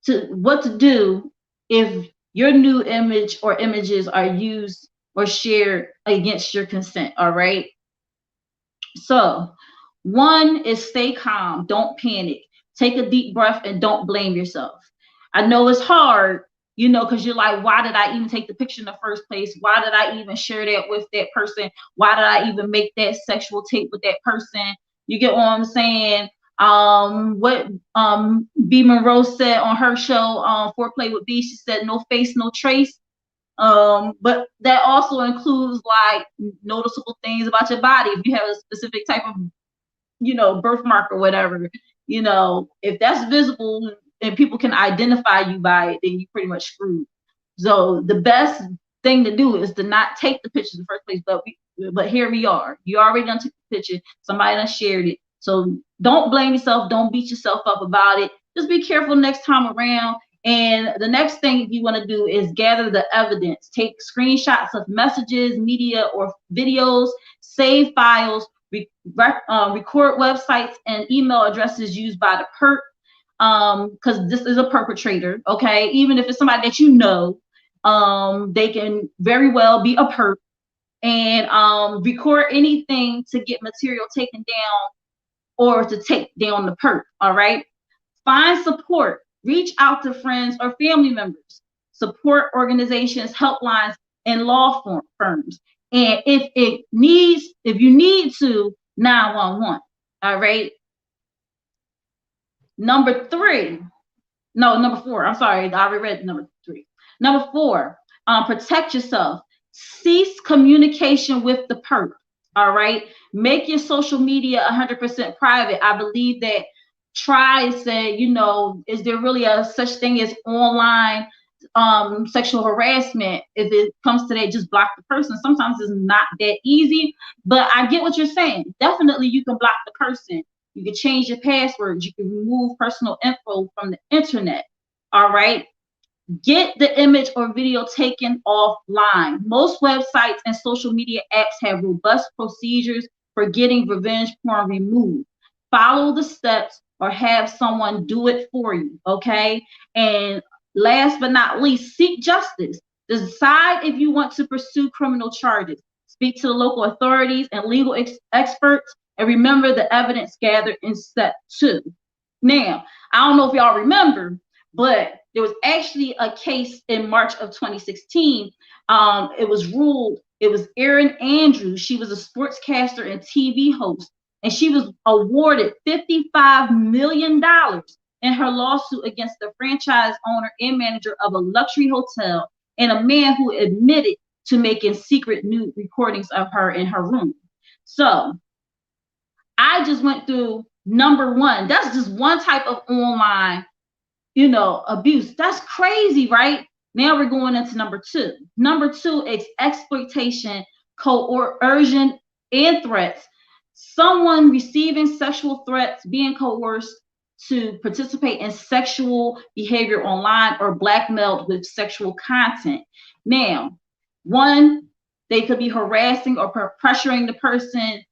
to what to do if your new image or images are used or shared against your consent. All right. So one is stay calm, don't panic, take a deep breath, and don't blame yourself. I know it's hard, you know, because you're like, why did I even take the picture in the first place? Why did I even share that with that person? Why did I even make that sexual tape with that person? You get what I'm saying? What B. Monroe said on her show, Foreplay with B, she said, no face, no trace. But that also includes like noticeable things about your body. If you have a specific type of, you know, birthmark or whatever, you know, if that's visible and people can identify you by it, then you pretty much screwed. So the best thing to do is to not take the pictures in the first place. But here we are. You already done took the picture. Somebody done shared it. So don't blame yourself. Don't beat yourself up about it. Just be careful next time around. And the next thing you want to do is gather the evidence. Take screenshots of messages, media, or videos. Save files. Record websites and email addresses used by the perp, because this is a perpetrator. Okay, even if it's somebody that you know, they can very well be a perp. And record anything to get material taken down or to take down the perp. All right. Find support. Reach out to friends or family members, support organizations, helplines, and law firms. And if you need to, 911. All right. Number four. I'm sorry, I already read number 3. Number 4, protect yourself. Cease communication with the perp. All right. Make your social media 100% private. I believe that Try said, you know, is there really a such thing as online sexual harassment? If it comes to that, just block the person. Sometimes it's not that easy, but I get what you're saying. Definitely you can block the person. You can change your passwords. You can remove personal info from the internet. All right. Get the image or video taken offline. Most websites and social media apps have robust procedures for getting revenge porn removed. Follow the steps or have someone do it for you, okay? And last but not least, seek justice. Decide if you want to pursue criminal charges. Speak to the local authorities and legal experts, and remember the evidence gathered in step 2. Now, I don't know if y'all remember, but there was actually a case in March of 2016. It was ruled, it was Erin Andrews. She was a sportscaster and TV host, and she was awarded $55 million in her lawsuit against the franchise owner and manager of a luxury hotel and a man who admitted to making secret nude recordings of her in her room. So I just went through number 1. That's just one type of online, you know, abuse. That's crazy, right? Now we're going into number 2. Number 2 is exploitation, coercion, and threats. Someone receiving sexual threats, being coerced to participate in sexual behavior online or blackmailed with sexual content. Now, one, they could be harassing or pressuring the person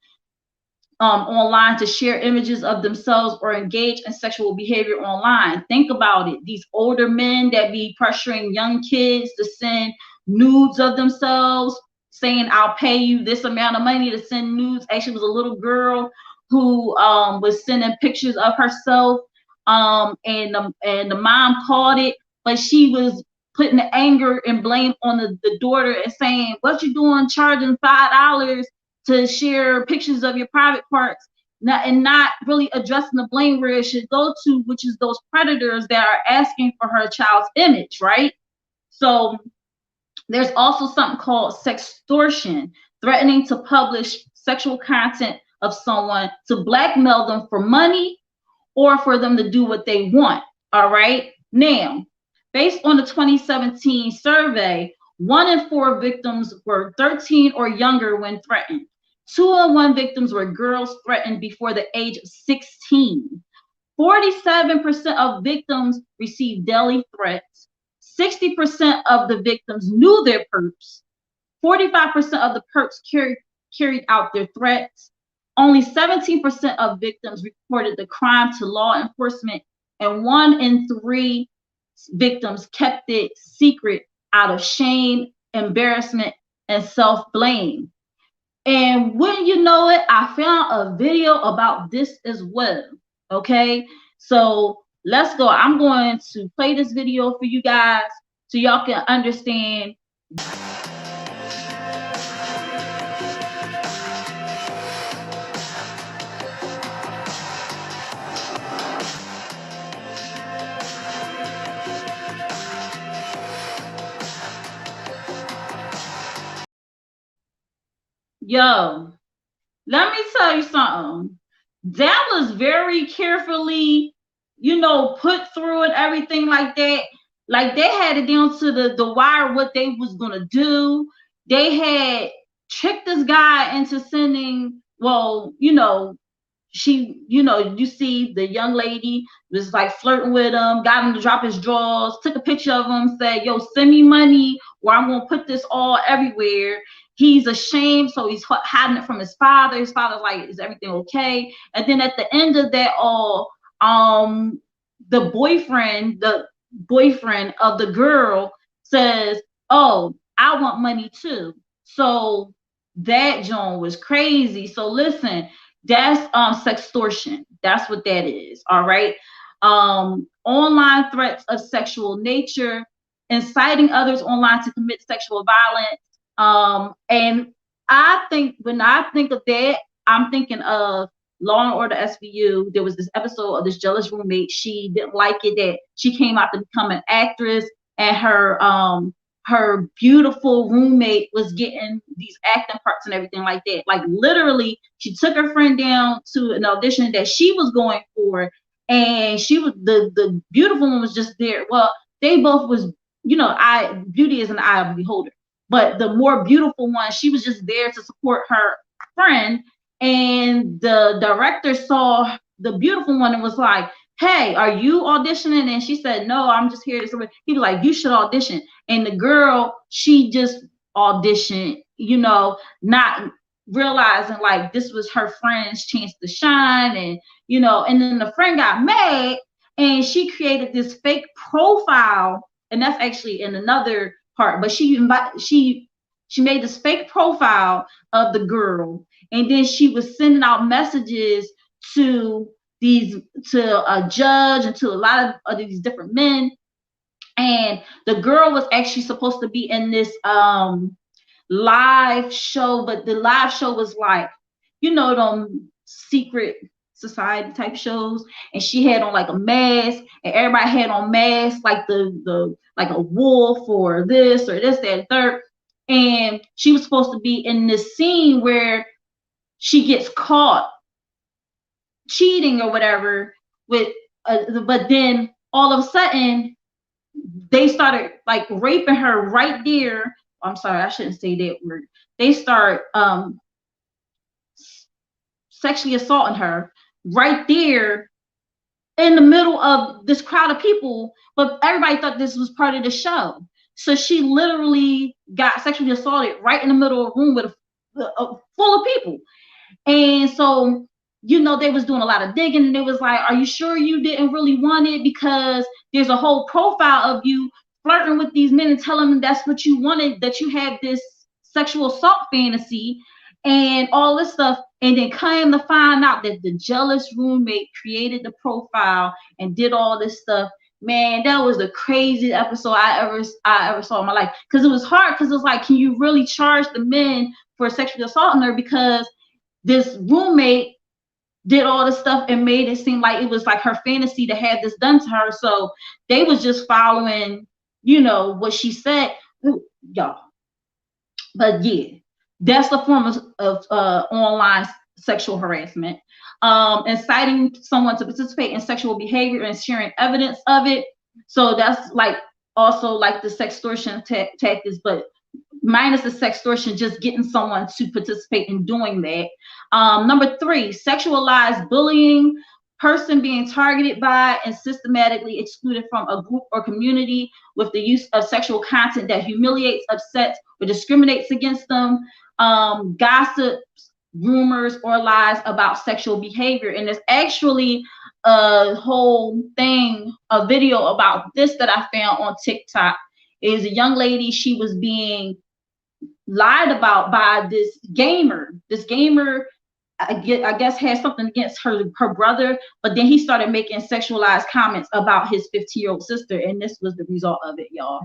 online to share images of themselves or engage in sexual behavior online. Think about it. These older men that be pressuring young kids to send nudes of themselves, saying, I'll pay you this amount of money to send nudes. Actually, it was a little girl who was sending pictures of herself, and the mom caught it, but she was putting the anger and blame on the daughter and saying, what you doing charging $5 to share pictures of your private parts, and not really addressing the blame where it should go to, which is those predators that are asking for her child's image, right? So there's also something called sextortion, threatening to publish sexual content of someone to blackmail them for money or for them to do what they want. All right. Now, based on the 2017 survey, 1 in 4 victims were 13 or younger when threatened. 2 in 1 victims were girls threatened before the age of 16. 47% of victims received daily threats. 60% of the victims knew their perps. 45% of the perps carried out their threats. Only 17% of victims reported the crime to law enforcement, and 1 in 3 victims kept it secret out of shame, embarrassment, and self-blame. And when you know it, I found a video about this as well. Okay, so let's go. I'm going to play this video for you guys so y'all can understand. Yo, let me tell you something. That was very carefully, put through and everything like that. Like, they had it down to the wire what they was gonna do. They had tricked this guy into sending, you see the young lady was like flirting with him, got him to drop his drawers, took a picture of him, said, yo, send me money or I'm gonna put this all everywhere. He's ashamed, so he's hiding it from his father. His father's like, is everything okay? And then at the end of that all, the boyfriend of the girl says, oh, I want money too. So that Joan was crazy. So listen, that's sextortion. That's what that is. All right. Online threats of sexual nature, inciting others online to commit sexual violence. And I think when I think of that, I'm thinking of Law and Order SVU. There was this episode of this jealous roommate. She didn't like it that she came out to become an actress, and her beautiful roommate was getting these acting parts and everything like that. Like, literally, she took her friend down to an audition that she was going for, and she was the beautiful one was just there. Well, they both was, beauty is an eye of the beholder. But the more beautiful one, she was just there to support her friend. And the director saw the beautiful one and was like, hey, are you auditioning? And she said, no, I'm just here to support. He was like, you should audition. And the girl, she just auditioned, not realizing like this was her friend's chance to shine. And, and then the friend got mad and she created this fake profile. And that's actually in another part, but she made this fake profile of the girl, and then she was sending out messages to a judge and to a lot of these different men. And the girl was actually supposed to be in this live show, but the live show was like, them secret society type shows, and she had on like a mask, and everybody had on masks, like the like a wolf or this or this, that, and third. And she was supposed to be in this scene where she gets caught cheating or whatever with but then all of a sudden they started like raping her right there. I'm sorry, I shouldn't say that word. They start sexually assaulting her right there in the middle of this crowd of people, but everybody thought this was part of the show. So she literally got sexually assaulted right in the middle of a room with full of people. And so, you know, they was doing a lot of digging, and it was like, are you sure you didn't really want it? Because there's a whole profile of you flirting with these men and telling them that's what you wanted, that you had this sexual assault fantasy and all this stuff. And then came to find out that the jealous roommate created the profile and did all this stuff. Man, that was the craziest episode I ever saw in my life. Because it was hard, because it was like, can you really charge the men for sexually assaulting her? Because this roommate did all this stuff and made it seem like it was like her fantasy to have this done to her. So they was just following, you know, what she said. Ooh, y'all. But yeah, that's the form of online sexual harassment. Inciting someone to participate in sexual behavior and sharing evidence of it. So that's like also like the sextortion tactics, but minus the sextortion, just getting someone to participate in doing that. Number 3, sexualized bullying, person being targeted by and systematically excluded from a group or community with the use of sexual content that humiliates, upsets, or discriminates against them. Gossips, rumors, or lies about sexual behavior. And there's actually a whole thing, a video about this that I found on TikTok. Is a young lady, she was being lied about by this gamer. This gamer, I guess, had something against her brother, but then he started making sexualized comments about his 15-year-old sister, and this was the result of it, y'all.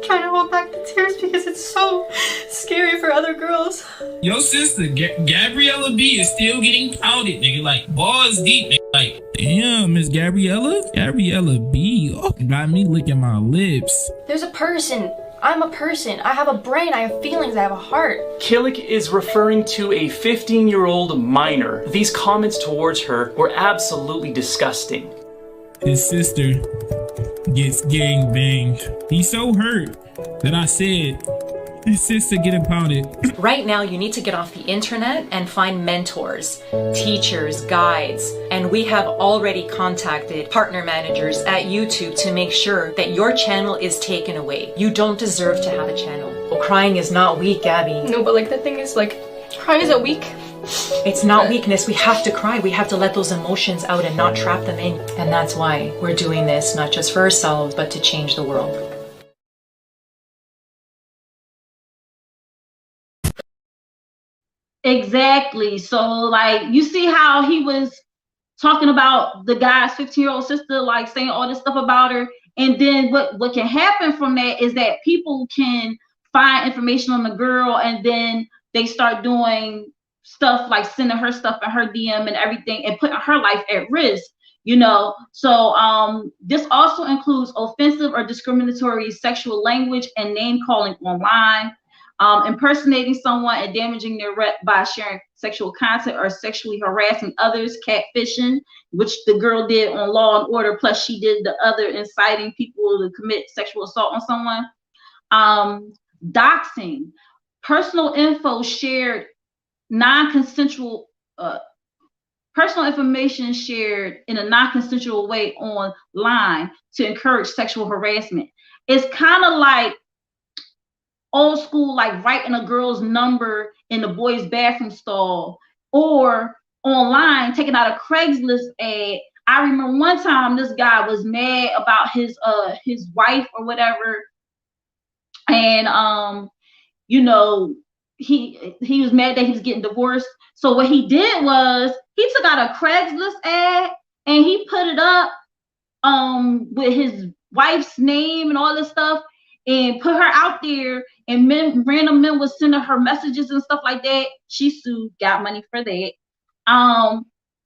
Trying to hold back the tears because it's so scary for other girls. Your sister, Gabriella B, is still getting pouted, nigga. Like, balls deep, nigga. Like, damn, Miss Gabriella? Gabriella B, oh, got me licking my lips. There's a person. I'm a person. I have a brain. I have feelings. I have a heart. Killick is referring to a 15-year-old minor. These comments towards her were absolutely disgusting. His sister gets gang banged. He's so hurt that I said, his sister getting pounded. Right now, you need to get off the internet and find mentors, teachers, guides, and we have already contacted partner managers at YouTube to make sure that your channel is taken away. You don't deserve to have a channel. Well, crying is not weak, Gabby. No, but like the thing is, like, crying isn't weak. It's not weakness. We have to cry. We have to let those emotions out and not trap them in. And that's why we're doing this, not just for ourselves, but to change the world. Exactly. So like, you see how he was talking about the guy's 15-year-old sister, like saying all this stuff about her, and then what can happen from that is that people can find information on the girl, and then they start doing stuff like sending her stuff in her DM and everything, and putting her life at risk, you know. So this also includes offensive or discriminatory sexual language and name calling online, impersonating someone and damaging their rep by sharing sexual content or sexually harassing others, catfishing, which the girl did on Law and Order, plus she did the other, inciting people to commit sexual assault on someone. Doxing, personal info shared, non-consensual, personal information shared in a non-consensual way online to encourage sexual harassment. It's kind of like old school, like writing a girl's number in the boys' bathroom stall, or online taking out a Craigslist ad. I remember one time this guy was mad about his wife or whatever, and you know, he was mad that he was getting divorced. So what he did was he took out a Craigslist ad and he put it up with his wife's name and all this stuff, and put her out there, and random men was sending her messages and stuff like that. She sued, got money for that.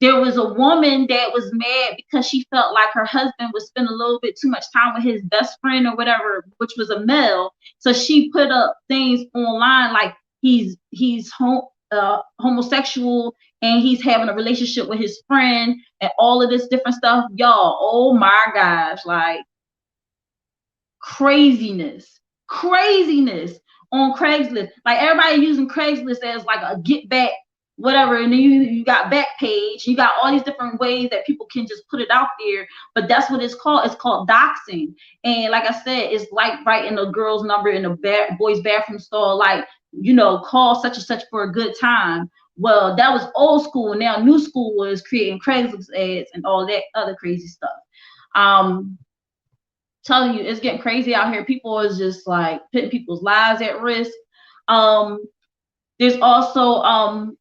There was a woman that was mad because she felt like her husband would spend a little bit too much time with his best friend or whatever, which was a male. So she put up things online like he's homosexual and he's having a relationship with his friend and all of this different stuff. Y'all, oh my gosh, like craziness on Craigslist. Like everybody using Craigslist as like a get back whatever, and then you got Backpage, you got all these different ways that people can just put it out there, but that's what it's called. It's called doxing. And like I said, it's like writing a girl's number in a boy's bathroom stall, like, call such and such for a good time. Well, that was old school. Now new school was creating Craigslist ads and all that other crazy stuff. Telling you, it's getting crazy out here. People is just like putting people's lives at risk. There's also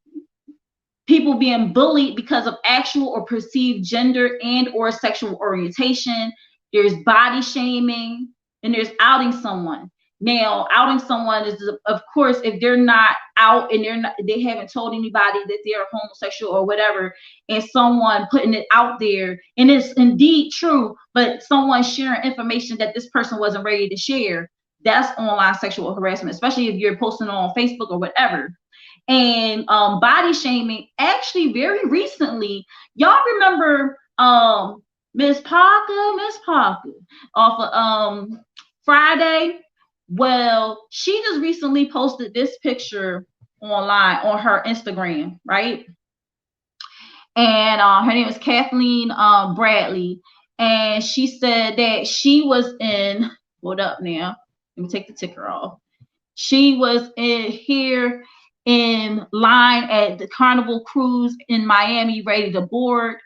people being bullied because of actual or perceived gender and or sexual orientation. There's body shaming, and there's outing someone. Now, outing someone is, of course, if they're not out and they haven't told anybody that they're homosexual or whatever, and someone putting it out there, and it's indeed true, but someone sharing information that this person wasn't ready to share, that's online sexual harassment, especially if you're posting on Facebook or whatever. And body shaming, actually very recently, y'all remember Miss Parker off of Friday? Well, she just recently posted this picture online on her Instagram, right? And her name is Kathleen Bradley, and she said that she was in, hold up now, let me take the ticker off. She was here in line at the Carnival Cruise in Miami, ready to board,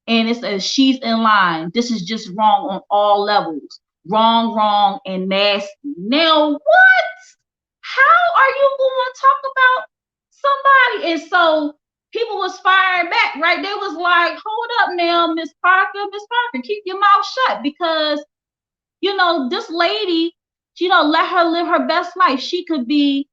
and it says she's in line. This is just wrong on all levels. Wrong, and nasty. Now what? How are you going to talk about somebody? And so people was firing back, right? They was like, hold up now, Miss Parker, keep your mouth shut, because this lady, let her live her best life. She could be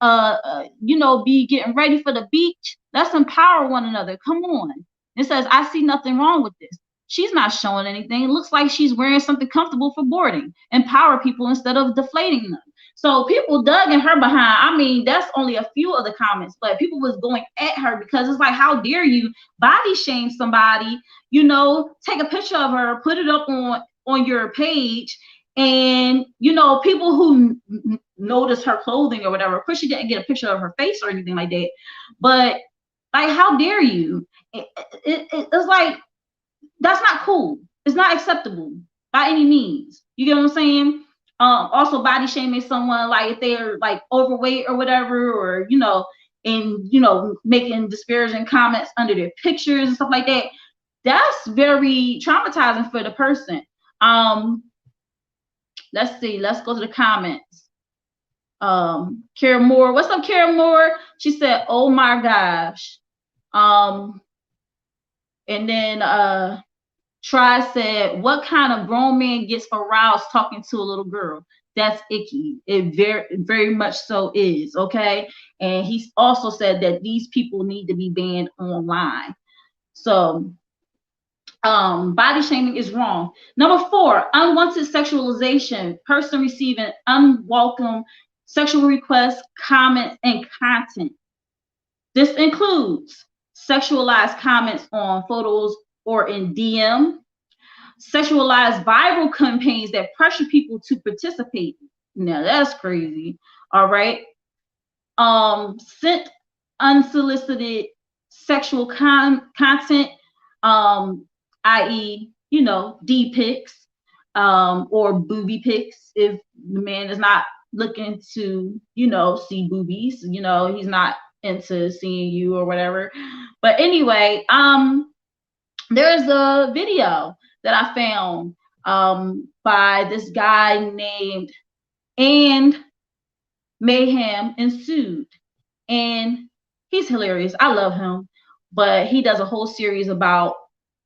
be getting ready for the beach. Let's empower one another. Come on. It says, I see nothing wrong with this. She's not showing anything. It looks like she's wearing something comfortable for boarding. Empower people instead of deflating them. So people dug in her behind. I mean, that's only a few of the comments, but people was going at her because it's like, how dare you body shame somebody, take a picture of her, put it up on your page, and people who notice her clothing or whatever. Of course, she didn't get a picture of her face or anything like that, but like, how dare you? It's like, that's not cool. It's not acceptable by any means. You get what I'm saying? Also body shaming someone, like if they're like overweight or whatever, or making disparaging comments under their pictures and stuff like that. That's very traumatizing for the person. Let's see. Let's go to the comments. Kara Moore. What's up, Kara Moore? She said, oh my gosh. And then Try said, what kind of grown man gets aroused talking to a little girl? That's icky. It very, very much so is, okay? And he also said that these people need to be banned online. So body shaming is wrong. Number 4, unwanted sexualization. Person receiving unwelcome sexual requests, comments, and content. This includes sexualized comments on photos or in DM, sexualized viral campaigns that pressure people to participate. Now that's crazy. All right. Sent unsolicited sexual content, i.e., D pics, or booby pics. If the man is not looking to, see boobies, he's not into seeing you or whatever. But anyway, there's a video that I found by this guy named And Mayhem Ensued, and he's hilarious. I love him, but he does a whole series about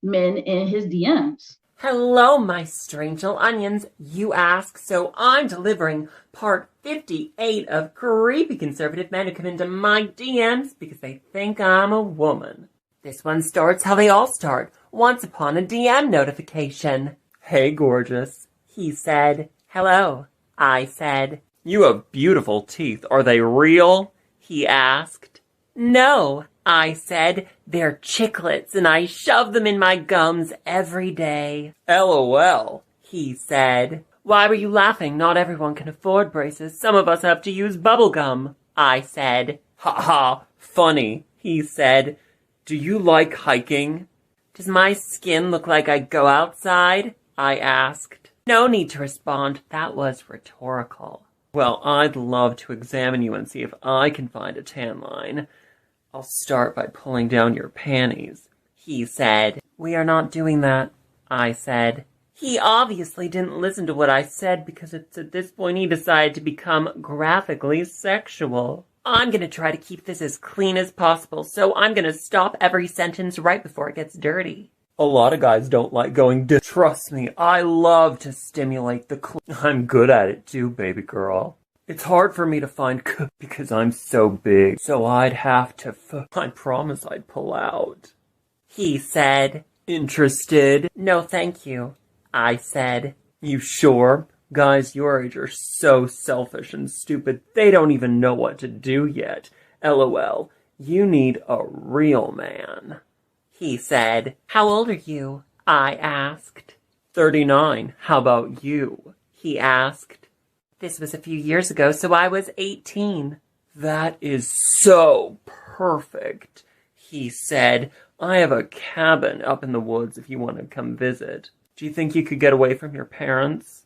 men in his DMs. Hello, my strange little onions, you ask. So I'm delivering part 58 of creepy conservative men who come into my DMs because they think I'm a woman. This one starts how they all start, once upon a DM notification. Hey, gorgeous, he said. Hello, I said. You have beautiful teeth. Are they real? He asked. No, I said. They're chiclets, and I shove them in my gums every day. LOL, he said. Why were you laughing? Not everyone can afford braces. Some of us have to use bubble gum, I said. Ha ha, funny, He said, "Do you like hiking?" "Does my skin look like I go outside?" I asked. No need to respond. That was rhetorical. "Well, I'd love to examine you and see if I can find a tan line. I'll start by pulling down your panties," he said. "We are not doing that," I said. He obviously didn't listen to what I said because it's at this point he decided to become graphically sexual. I'm gonna try to keep this as clean as possible, so I'm gonna stop every sentence right before it gets dirty. A lot of guys don't like going Trust me, I love to stimulate the I'm good at it too, baby girl. It's hard for me to find because I'm so big, so I'd have to I promise I'd pull out. He said. Interested? No, thank you, I said. You sure? Guys your age are so selfish and stupid, they don't even know what to do yet. LOL, you need a real man. He said. How old are you? I asked. 39. How about you? He asked. This was a few years ago, so I was 18. That is so perfect, he said. I have a cabin up in the woods if you want to come visit. Do you think you could get away from your parents?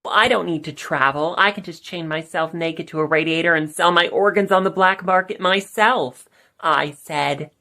Well, I don't need to travel. I can just chain myself naked to a radiator and sell my organs on the black market myself, I said.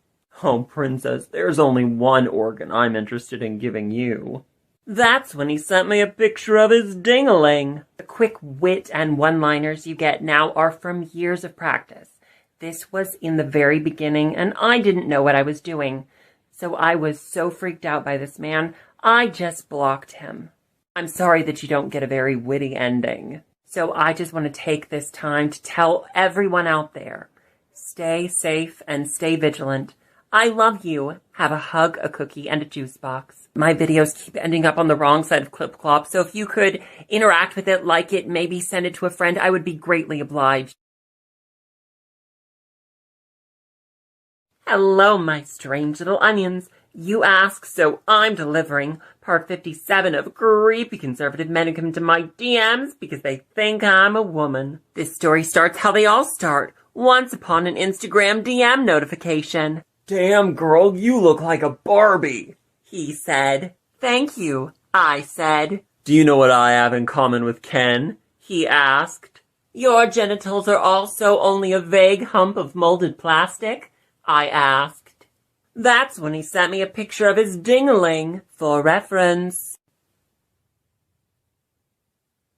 Oh, princess, there's only one organ I'm interested in giving you. That's when he sent me a picture of his ding-a-ling. The quick wit and one-liners you get now are from years of practice. This was in the very beginning, and I didn't know what I was doing. So I was so freaked out by this man, I just blocked him. I'm sorry that you don't get a very witty ending. So I just want to take this time to tell everyone out there, stay safe and stay vigilant. I love you. Have a hug, a cookie, and a juice box. My videos keep ending up on the wrong side of Clip Clop, so if you could interact with it, like it, maybe send it to a friend, I would be greatly obliged. Hello, my strange little onions. You ask, so I'm delivering part 57 of creepy conservative men who come to my DMs because they think I'm a woman. This story starts how they all start, once upon an Instagram DM notification. Damn, girl, you look like a Barbie, he said. Thank you, I said. Do you know what I have in common with Ken? He asked. Your genitals are also only a vague hump of molded plastic? I asked. That's when he sent me a picture of his ding-a-ling for reference.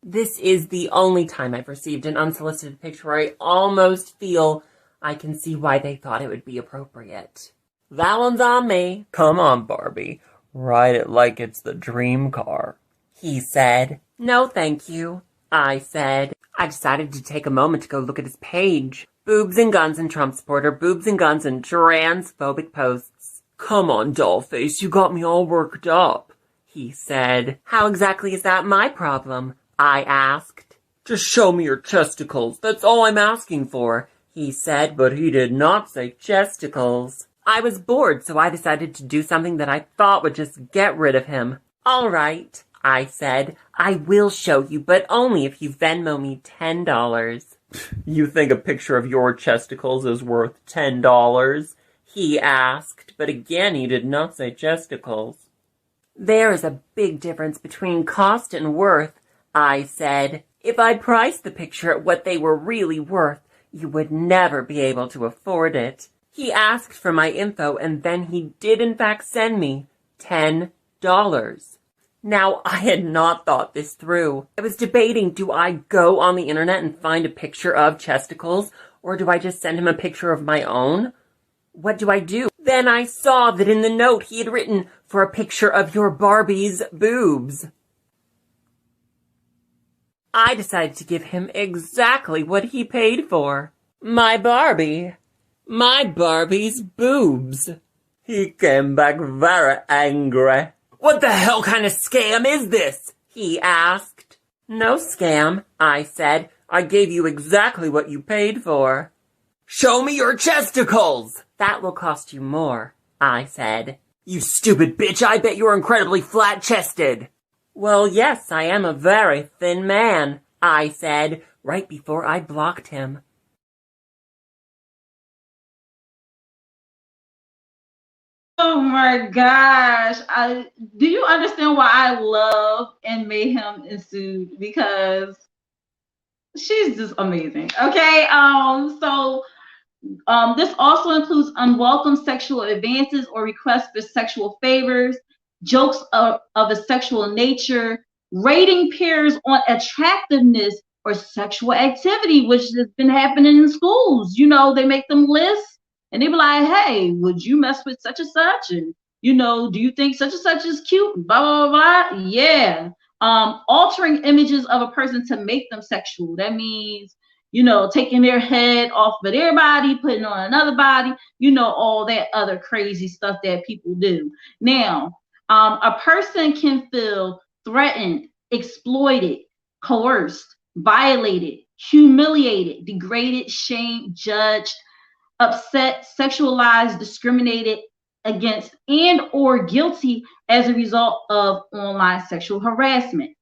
This is the only time I've received an unsolicited picture where I almost feel I can see why they thought it would be appropriate. That one's on me. Come on, Barbie. Ride it like it's the dream car, he said. No, thank you, I said. I decided to take a moment to go look at his page. Boobs and guns and Trump supporter, boobs and guns and transphobic posts. Come on, dollface, you got me all worked up, he said. How exactly is that my problem? I asked. Just show me your chesticles, that's all I'm asking for, he said, but he did not say chesticles. I was bored, so I decided to do something that I thought would just get rid of him. All right, I said. I will show you, but only if you Venmo me $10. You think a picture of your chesticles is worth $10? He asked, but again he did not say chesticles. There is a big difference between cost and worth, I said. If I priced the picture at what they were really worth, you would never be able to afford it. He asked for my info, and then he did in fact send me $10. Now, I had not thought this through. I was debating, do I go on the internet and find a picture of chesticles, or do I just send him a picture of my own? What do I do? Then I saw that in the note he had written for a picture of your Barbie's boobs. I decided to give him exactly what he paid for. My Barbie. My Barbie's boobs. He came back very angry. What the hell kind of scam is this? He asked. No scam, I said. I gave you exactly what you paid for. Show me your chesticles! That will cost you more, I said. You stupid bitch, I bet you're incredibly flat-chested. Well, yes, I am a very thin man, I said, right before I blocked him. Oh my gosh. Do you understand why I love and Mayhem ensued? Because she's just amazing. Okay. This also includes unwelcome sexual advances or requests for sexual favors, jokes of a sexual nature, rating peers on attractiveness or sexual activity, which has been happening in schools. You know, they make them lists and they be like, hey, would you mess with such and such? And, you know, do you think such and such is cute? Blah, blah, blah, blah. Yeah. Altering images of a person to make them sexual. That means, you know, taking their head off of their body, putting on another body, you know, all that other crazy stuff that people do. Now, a person can feel threatened, exploited, coerced, violated, humiliated, degraded, shamed, judged, upset, sexualized, discriminated against, and or guilty as a result of online sexual harassment.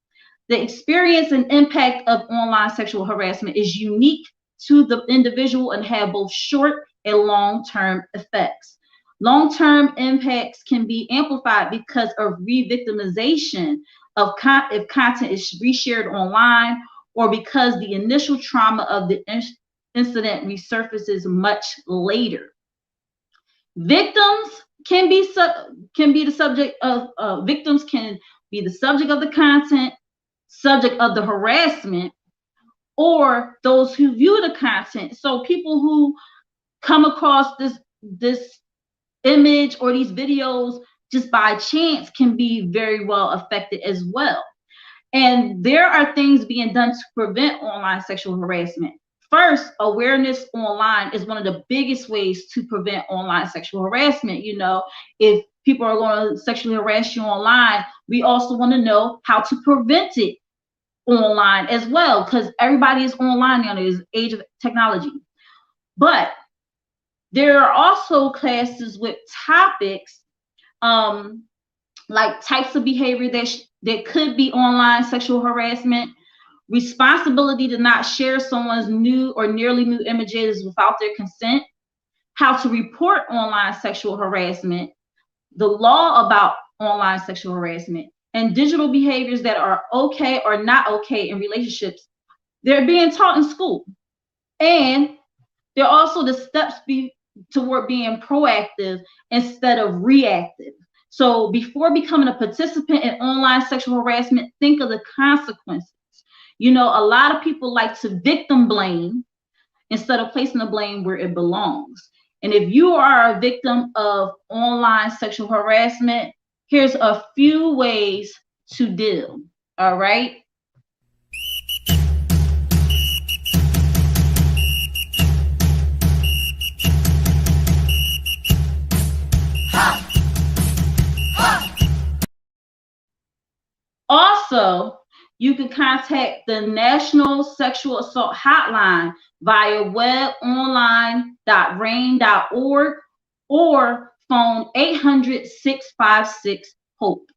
The experience and impact of online sexual harassment is unique to the individual and have both short and long-term effects. Long-term impacts can be amplified because of re-victimization of if content is reshared online, or because the initial trauma of the incident resurfaces much later. Victims can be the subject of victims can be the subject of the content, subject of the harassment, or those who view the content. So people who come across this image or these videos just by chance can be very well affected as well. And there are things being done to prevent online sexual harassment. First, awareness online is one of the biggest ways to prevent online sexual harassment. You know, if people are going to sexually harass you online, we also want to know how to prevent it online as well, because everybody is online now in this age of technology. But there are also classes with topics like types of behavior that could be online sexual harassment, responsibility to not share someone's new or nearly new images without their consent, how to report online sexual harassment, the law about online sexual harassment, and digital behaviors that are okay or not okay in relationships. They're being taught in school. And they're also the steps toward being proactive instead of reactive. So before becoming a participant in online sexual harassment, think of the consequences. You know, a lot of people like to victim blame instead of placing the blame where it belongs. And if you are a victim of online sexual harassment, here's a few ways to deal. All right. Also, you can contact the National Sexual Assault Hotline via webonline.rain.org or phone 800-656-HOPE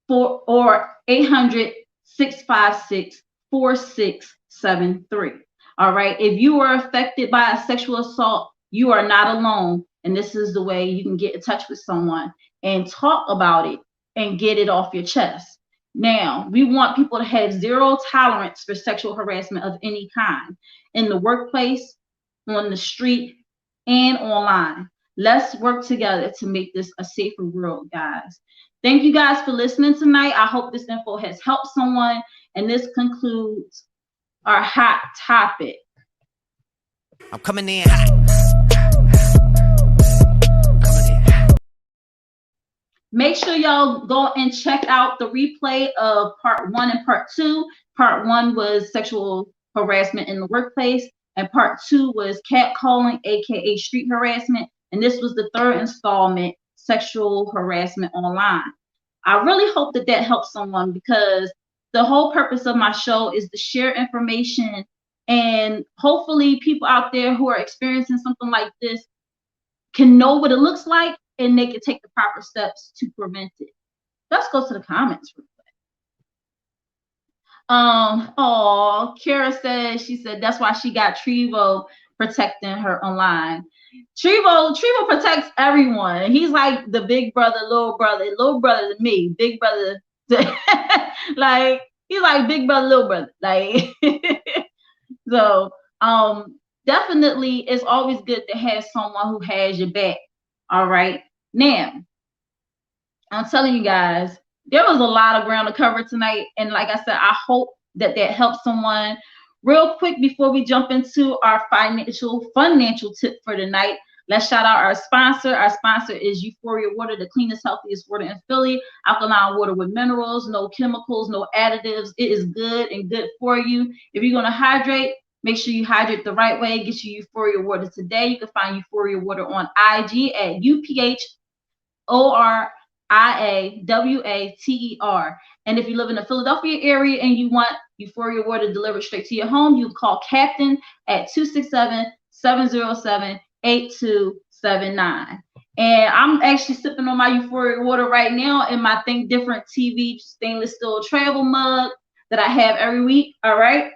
or 800-656-4673. All right. If you are affected by a sexual assault, you are not alone. And this is the way you can get in touch with someone and talk about it and get it off your chest. Now, we want people to have zero tolerance for sexual harassment of any kind in the workplace, on the street, and online. Let's work together to make this a safer world, guys. Thank you guys for listening tonight. I hope this info has helped someone. And this concludes our hot topic. I'm coming in hot. Make sure y'all go and check out the replay of part 1 and part 2. Part 1 was sexual harassment in the workplace, and part 2 was catcalling, aka street harassment. And this was the third installment, sexual harassment online. I really hope that helps someone, because the whole purpose of my show is to share information, and hopefully people out there who are experiencing something like this can know what it looks like and they can take the proper steps to prevent it. Let's go to the comments real quick. Kara said, she said that's why she got Trevo protecting her online. Trevo protects everyone. He's like the big brother, little brother to me, big brother to, like he's like big brother, little brother. Like so definitely it's always good to have someone who has your back. All right. Now, I'm telling you guys, there was a lot of ground to cover tonight. And like I said, I hope that helps someone. Real quick, before we jump into our financial tip for tonight, let's shout out our sponsor. Our sponsor is Euphoria Water, the cleanest, healthiest water in Philly. Alkaline water with minerals, no chemicals, no additives. It is good and good for you. If you're going to hydrate, make sure you hydrate the right way. Get you Euphoria Water today. You can find Euphoria Water on IG at UPHORIAWATER. And if you live in the Philadelphia area and you want Euphoria Water delivered straight to your home, you can call Captain at 267-707-8279. And I'm actually sipping on my Euphoria Water right now in my Think Different TV stainless steel travel mug that I have every week. All right.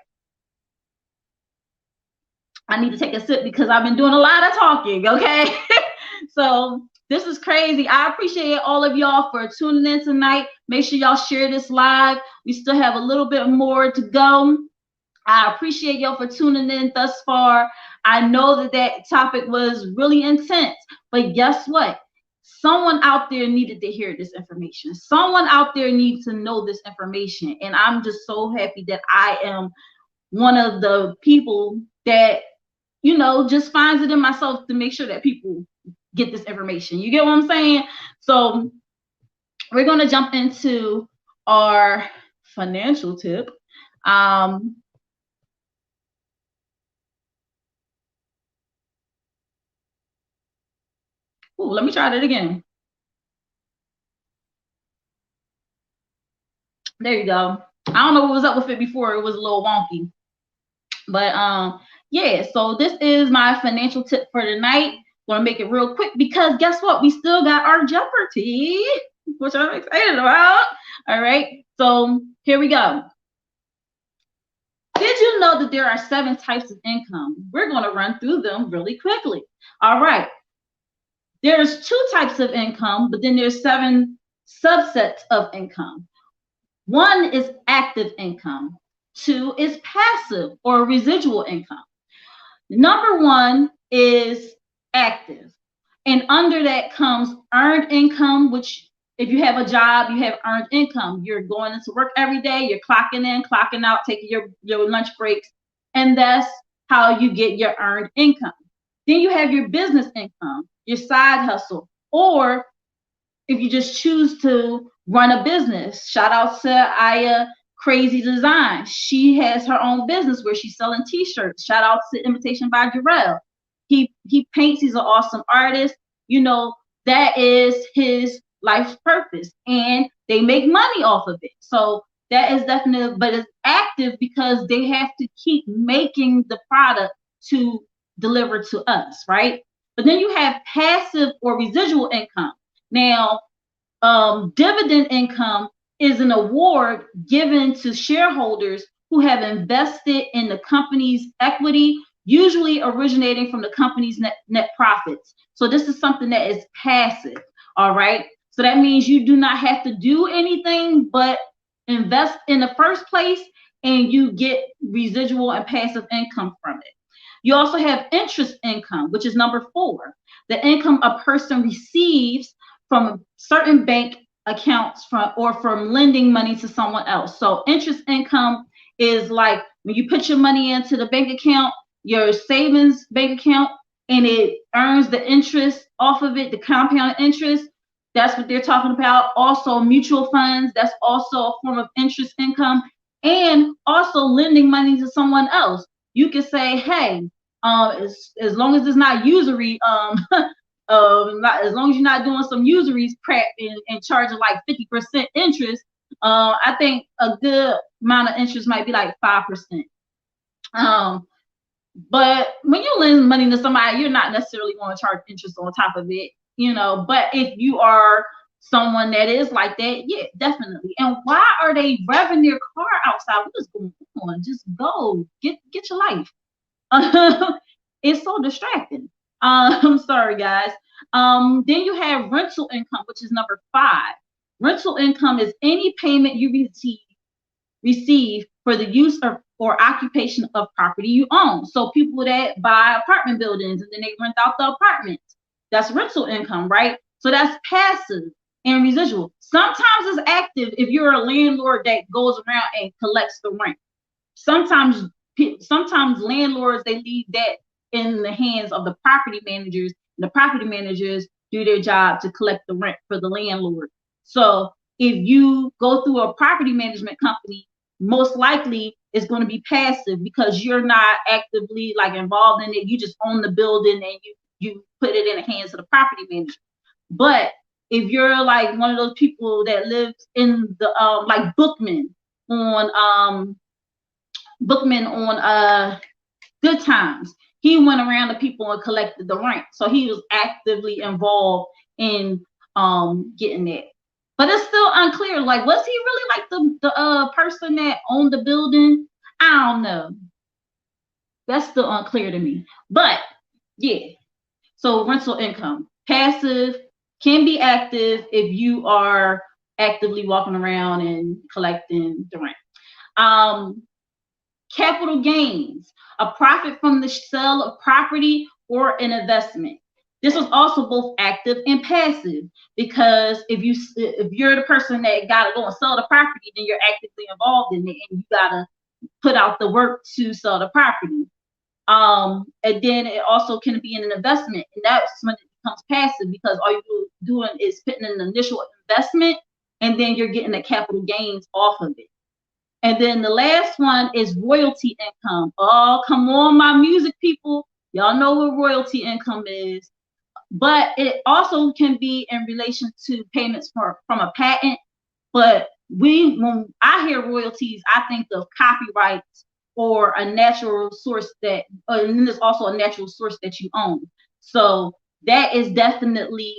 I need to take a sip because I've been doing a lot of talking. Okay. So this is crazy. I appreciate all of y'all for tuning in tonight. Make sure y'all share this live. We still have a little bit more to go. I appreciate y'all for tuning in thus far. I know that topic was really intense, but guess what? Someone out there needed to hear this information. Someone out there needs to know this information. And I'm just so happy that I am one of the people that, you know, just finds it in myself to make sure that people get this information. You get what I'm saying? So we're going to jump into our financial tip. Let me try that again. There you go. I don't know what was up with it before. It was a little wonky. But yeah, so this is my financial tip for tonight. Gonna make it real quick because guess what? We still got our Jeopardy, which I'm excited about. All right, so here we go. Did you know that there are 7 types of income? We're gonna run through them really quickly. All right. There's 2 types of income, but then there's 7 subsets of income. 1 is active income. 2 is passive or residual income. Number 1 is active. And under that comes earned income, which if you have a job, you have earned income. You're going into work every day, you're clocking in, clocking out, taking your lunch breaks, and that's how you get your earned income. Then you have your business income, your side hustle, or if you just choose to run a business. Shout out to Aya Crazy Design. She has her own business where she's selling t-shirts. Shout out to Imitation by Jarrell. He paints. He's an awesome artist. You know, that is his life's purpose, and they make money off of it. So that is definitely, but it's active because they have to keep making the product to deliver to us, right? But then you have passive or residual income. Now, dividend income is an award given to shareholders who have invested in the company's equity, usually originating from the company's net profits. So this is something that is passive, all right? So that means you do not have to do anything but invest in the first place, and you get residual and passive income from it. You also have interest income, which is number 4. The income a person receives from certain bank accounts from lending money to someone else. So interest income is like when you put your money into the bank account, your savings bank account, and it earns the interest off of it, the compound interest. That's what they're talking about. Also mutual funds, that's also a form of interest income, and also lending money to someone else. You could say, hey, as long as it's not usury, as long as you're not doing some usuries crap and charging like 50% interest, I think a good amount of interest might be like 5%. But when you lend money to somebody, you're not necessarily going to charge interest on top of it, you know. But if you are someone that is like that, yeah, definitely. And why are they revving their car outside? What is going on? Just go get your life. It's so distracting. I'm sorry, guys. Then you have rental income, which is number 5. Rental income is any payment you receive for the use or occupation of property you own. So people that buy apartment buildings and then they rent out the apartments, that's rental income, right? So that's passive and residual. Sometimes it's active if you're a landlord that goes around and collects the rent. Sometimes landlords, they leave that in the hands of the property managers, and the property managers do their job to collect the rent for the landlord. So if you go through a property management company, most likely it's going to be passive because you're not actively like involved in it. You just own the building and you put it in the hands of the property manager. But if you're like one of those people that lives in the like Bookman on Good Times, he went around to people and collected the rent, so he was actively involved in getting that. But it's still unclear, like, was he really like the person that owned the building? I don't know. That's still unclear to me. But yeah, so rental income, passive, can be active if you are actively walking around and collecting the rent. Capital gains, a profit from the sale of property or an investment. This was also both active and passive, because if you're the person that got to go and sell the property, then you're actively involved in it and you gotta put out the work to sell the property. And then it also can be an investment, and that's when it becomes passive, because all you're doing is putting in an initial investment and then you're getting the capital gains off of it. And then the last one is royalty income. Oh, come on, my music people. Y'all know what royalty income is. But it also can be in relation to payments from a patent. But when I hear royalties, I think of copyrights or a natural source and then there's also a natural source that you own. So that is definitely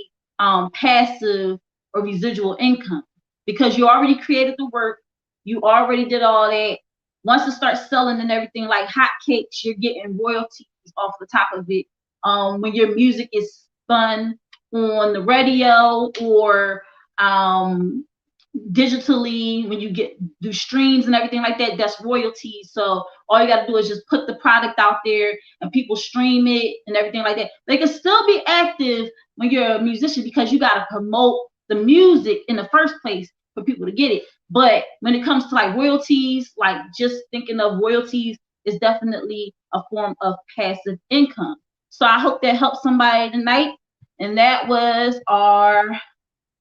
passive or residual income, because you already created the work. You already did all that. Once it starts selling and everything like hotcakes, you're getting royalties off the top of it. When your music is spun on the radio or digitally, when you do streams and everything like that, that's royalties. So all you got to do is just put the product out there and people stream it and everything like that. They can still be active when you're a musician, because you got to promote the music in the first place for people to get it. But when it comes to like royalties, like just thinking of royalties is definitely a form of passive income. So I hope that helps somebody tonight. And that was our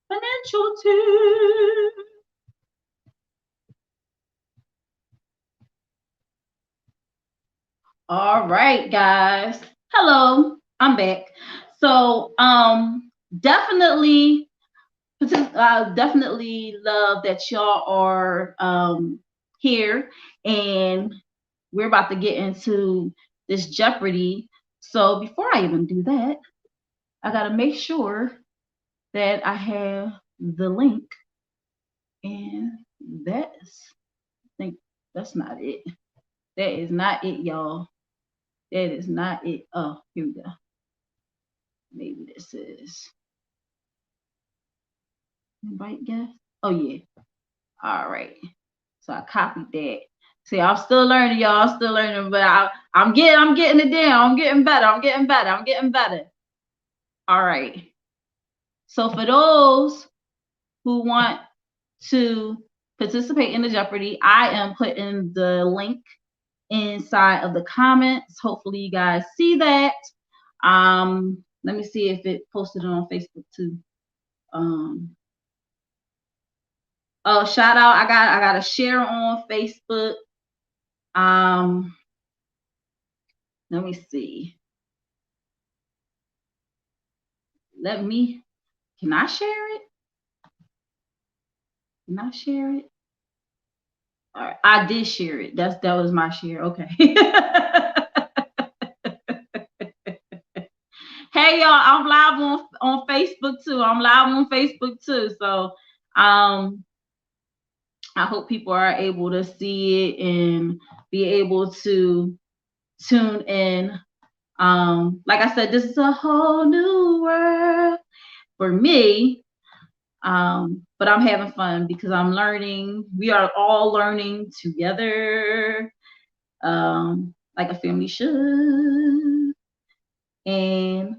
financial tip. All right, guys. Hello, I'm back. So definitely love that y'all are here, and we're about to get into this Jeopardy. So before I even do that, I gotta make sure that I have the link, and I think that's not it. That is not it, y'all. That is not it. Oh, here we go. Maybe this is invite guest. Oh yeah. All right. So I copied that. See, I'm still learning, y'all. I'm still learning, but I'm getting it down. I'm getting better. I'm getting better. All right. So for those who want to participate in the Jeopardy, I am putting the link inside of the comments. Hopefully you guys see that. Let me see if it posted it on Facebook too. Oh, shout out! I got a share on Facebook. Let me see. Can I share it? Can I share it? All right, I did share it. That was my share. Okay. Hey y'all, I'm live on Facebook too. So I hope people are able to see it and be able to tune in Like I said, this is a whole new world for me. But I'm having fun because I'm learning. We are all learning together, like a family should. And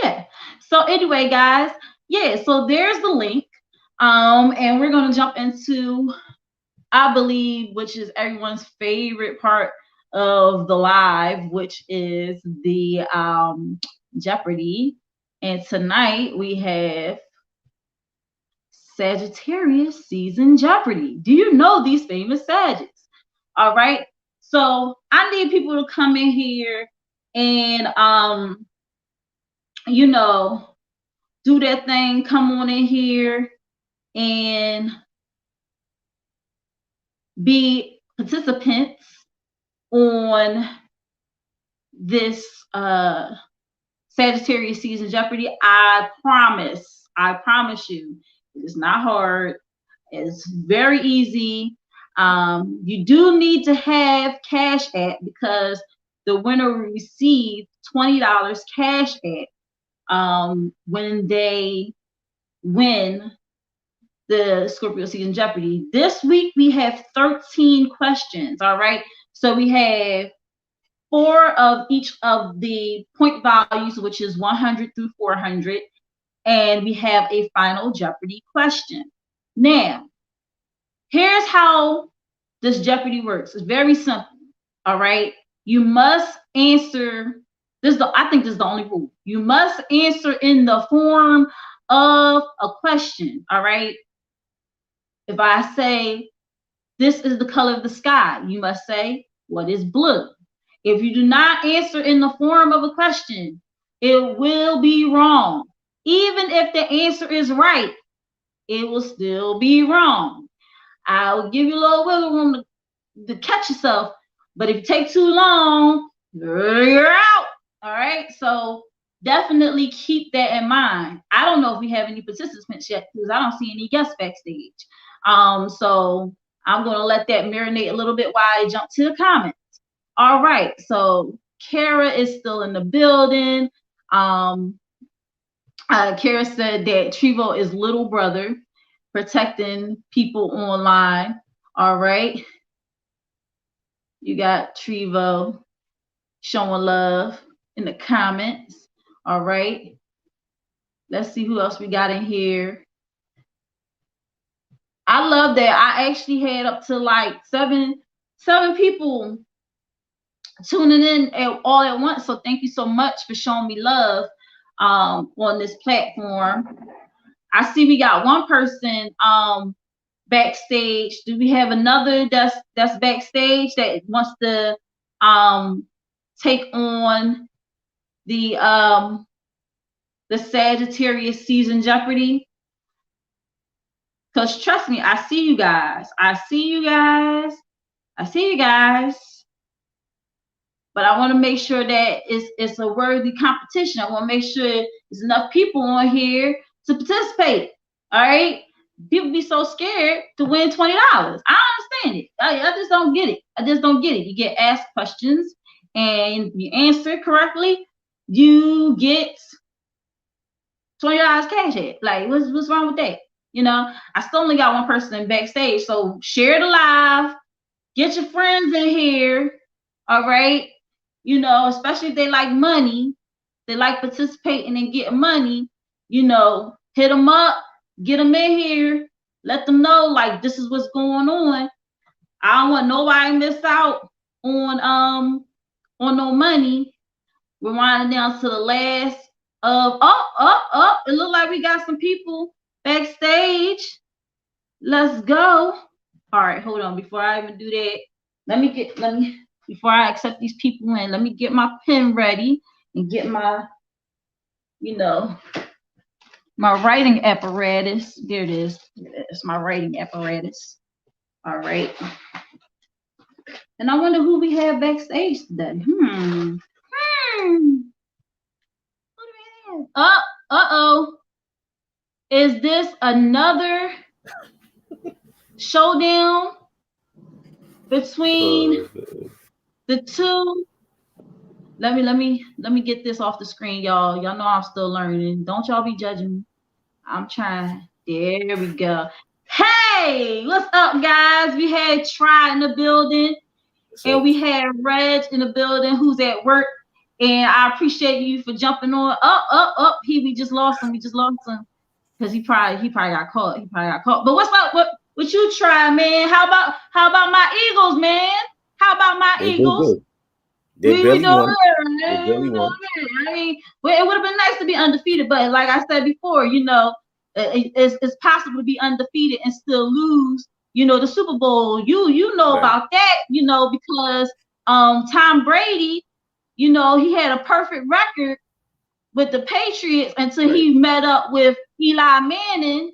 yeah. So anyway, guys, yeah. So there's the link. And we're gonna jump into, I believe, which is everyone's favorite part of the live, which is the Jeopardy. And tonight we have Sagittarius season Jeopardy. Do you know these famous Sagittarius? All right. So I need people to come in here and you know, do that thing, come on in here and be participants on this Sagittarius season Jeopardy. I promise you, it's not hard. It's very easy. You do need to have Cash App because the winner will receive $20 Cash App when they win the Scorpio season Jeopardy. This week we have 13 questions. All right. So we have 4 of each of the point values, which is 100 through 400. And we have a final Jeopardy question. Now, here's how this Jeopardy works. It's very simple. All right. You must answer. I think this is the only rule. You must answer in the form of a question. All right. If I say, this is the color of the sky, you must say, what is blue? If you do not answer in the form of a question, it will be wrong. Even if the answer is right, it will still be wrong. I'll give you a little wiggle room to catch yourself, but if you take too long, you're out. All right, so definitely keep that in mind. I don't know if we have any participants yet because I don't see any guests backstage. So I'm going to let that marinate a little bit while I jump to the comments. All right, so Kara is still in the building. Kara said that Trevo is little brother protecting people online. All right. You got Trevo showing love in the comments. All right. Let's see who else we got in here. I love that. I actually had up to like seven people tuning in all at once. So thank you so much for showing me love on this platform. I see we got one person backstage. Do we have another that's backstage that wants to take on the Sagittarius season Jeopardy? Because trust me, I see you guys. But I want to make sure that it's a worthy competition. I want to make sure there's enough people on here to participate. All right. People be so scared to win $20. I understand it. I just don't get it. You get asked questions and you answer correctly, you get $20 cash it. Like, what's wrong with that? You know, I still only got one person backstage. So share the live, get your friends in here. All right. You know, especially if they like money, they like participating and getting money, you know, hit them up, get them in here, let them know, like, this is what's going on. I don't want nobody to miss out on no money. We're winding down to the last of it look like we got some people backstage. Let's go. All right, hold on. Before I even do that, before I accept these people in, let me get my pen ready and get my, you know, my writing apparatus. There it is. It's my writing apparatus. All right. And I wonder who we have backstage today. Who do we have? Uh-oh. Is this another showdown between the two Let me get this off the screen, y'all. Y'all know I'm still learning. Don't y'all be judging me. I'm trying. There we go. Hey, what's up, guys? We had Try in the building, and we had Reg in the building who's at work. And I appreciate you for jumping on. Up. We just lost him. Because he probably got caught. But what's up? What you try, man? How about my Eagles, man? How about my Eagles? They barely won. I mean, well, it would have been nice to be undefeated, but like I said before, it's possible to be undefeated and still lose. The Super Bowl. You know about that. Because Tom Brady, he had a perfect record with the Patriots until he met up with Eli Manning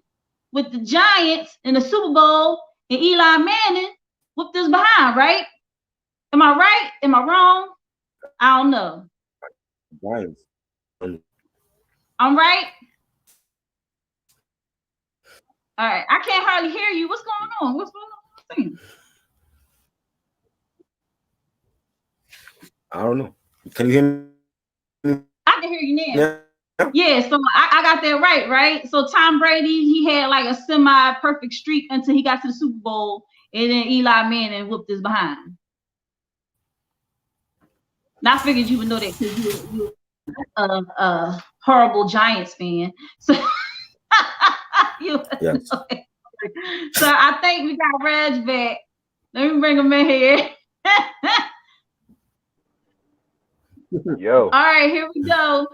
with the Giants in the Super Bowl, and Eli Manning whooped his behind. Right? Am I right? Am I wrong? I don't know. Giants. I'm right. All right. I can't hardly hear you. What's going on? I don't know. Can you hear me? I can hear you now. Yeah, so I got that right? So Tom Brady, he had like a semi-perfect streak until he got to the Super Bowl, and then Eli Manning whooped his behind. Now I figured you would know that because you're a horrible Giants fan. So Yes. So I think we got Reg back. Let me bring him in here. Yo. All right, here we go.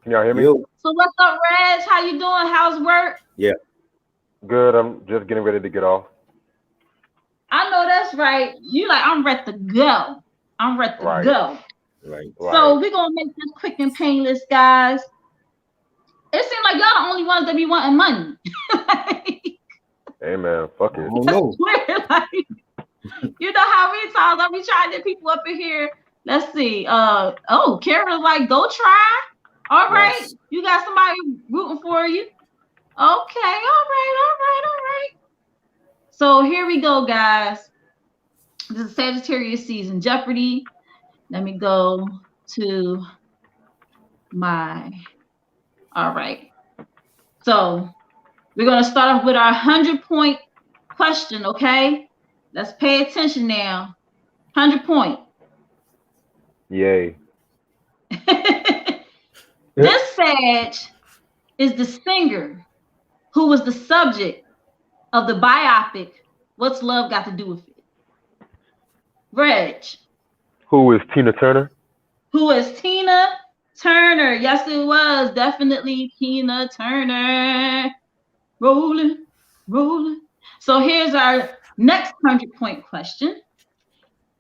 Can y'all hear me? Yo. So what's up, Reg? How you doing? How's work? Yeah. Good. I'm just getting ready to get off. I know that's right. You like, I'm ready to go. Go. Right. So we're gonna make this quick and painless, guys. It seems like y'all the only ones that be wanting money. Hey man, fuck it. Oh no. You know how many times I be trying to get people up in here. Let's see. Kara's like, go try. All right. Yes. You got somebody rooting for you. Okay. All right. So here we go, guys. This is Sagittarius season. Jeopardy. Let me go to my. All right. So we're going to start off with our 100-point question, okay? Let's pay attention now. 100-point. Yay. This Sag is the singer who was the subject of the biopic What's Love Got to Do with It? Reg. Who is Tina Turner? Who is Tina Turner? Yes, it was definitely Tina Turner. Rolling. So here's our next 100-point question.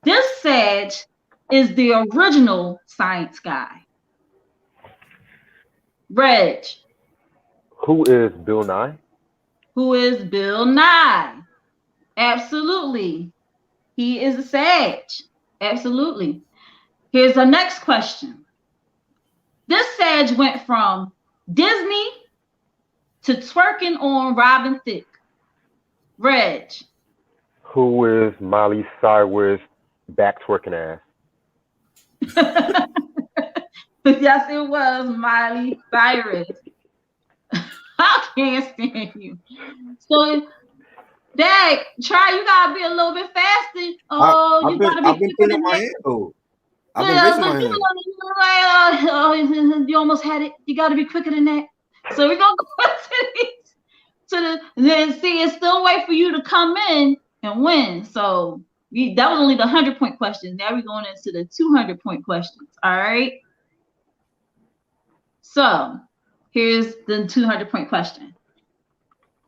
This Sag is the original science guy. Reg. Who is Bill Nye? Who is Bill Nye? Absolutely. He is a Sag. Absolutely. Here's our next question. This Sag went from Disney to twerking on Robin Thicke. Reg. Who is Miley Cyrus' back twerking ass? Yes, it was Miley Cyrus. I can't stand you. So, Dag, try. You gotta be a little bit faster. I've been putting up my hand though. I've been raising my hand. You almost had it. You gotta be quicker than that. So we're gonna go then see. It's still a way for you to come in and win. So that was only the 100-point questions. Now we're going into the 200-point questions. All right. So here's the 200-point question.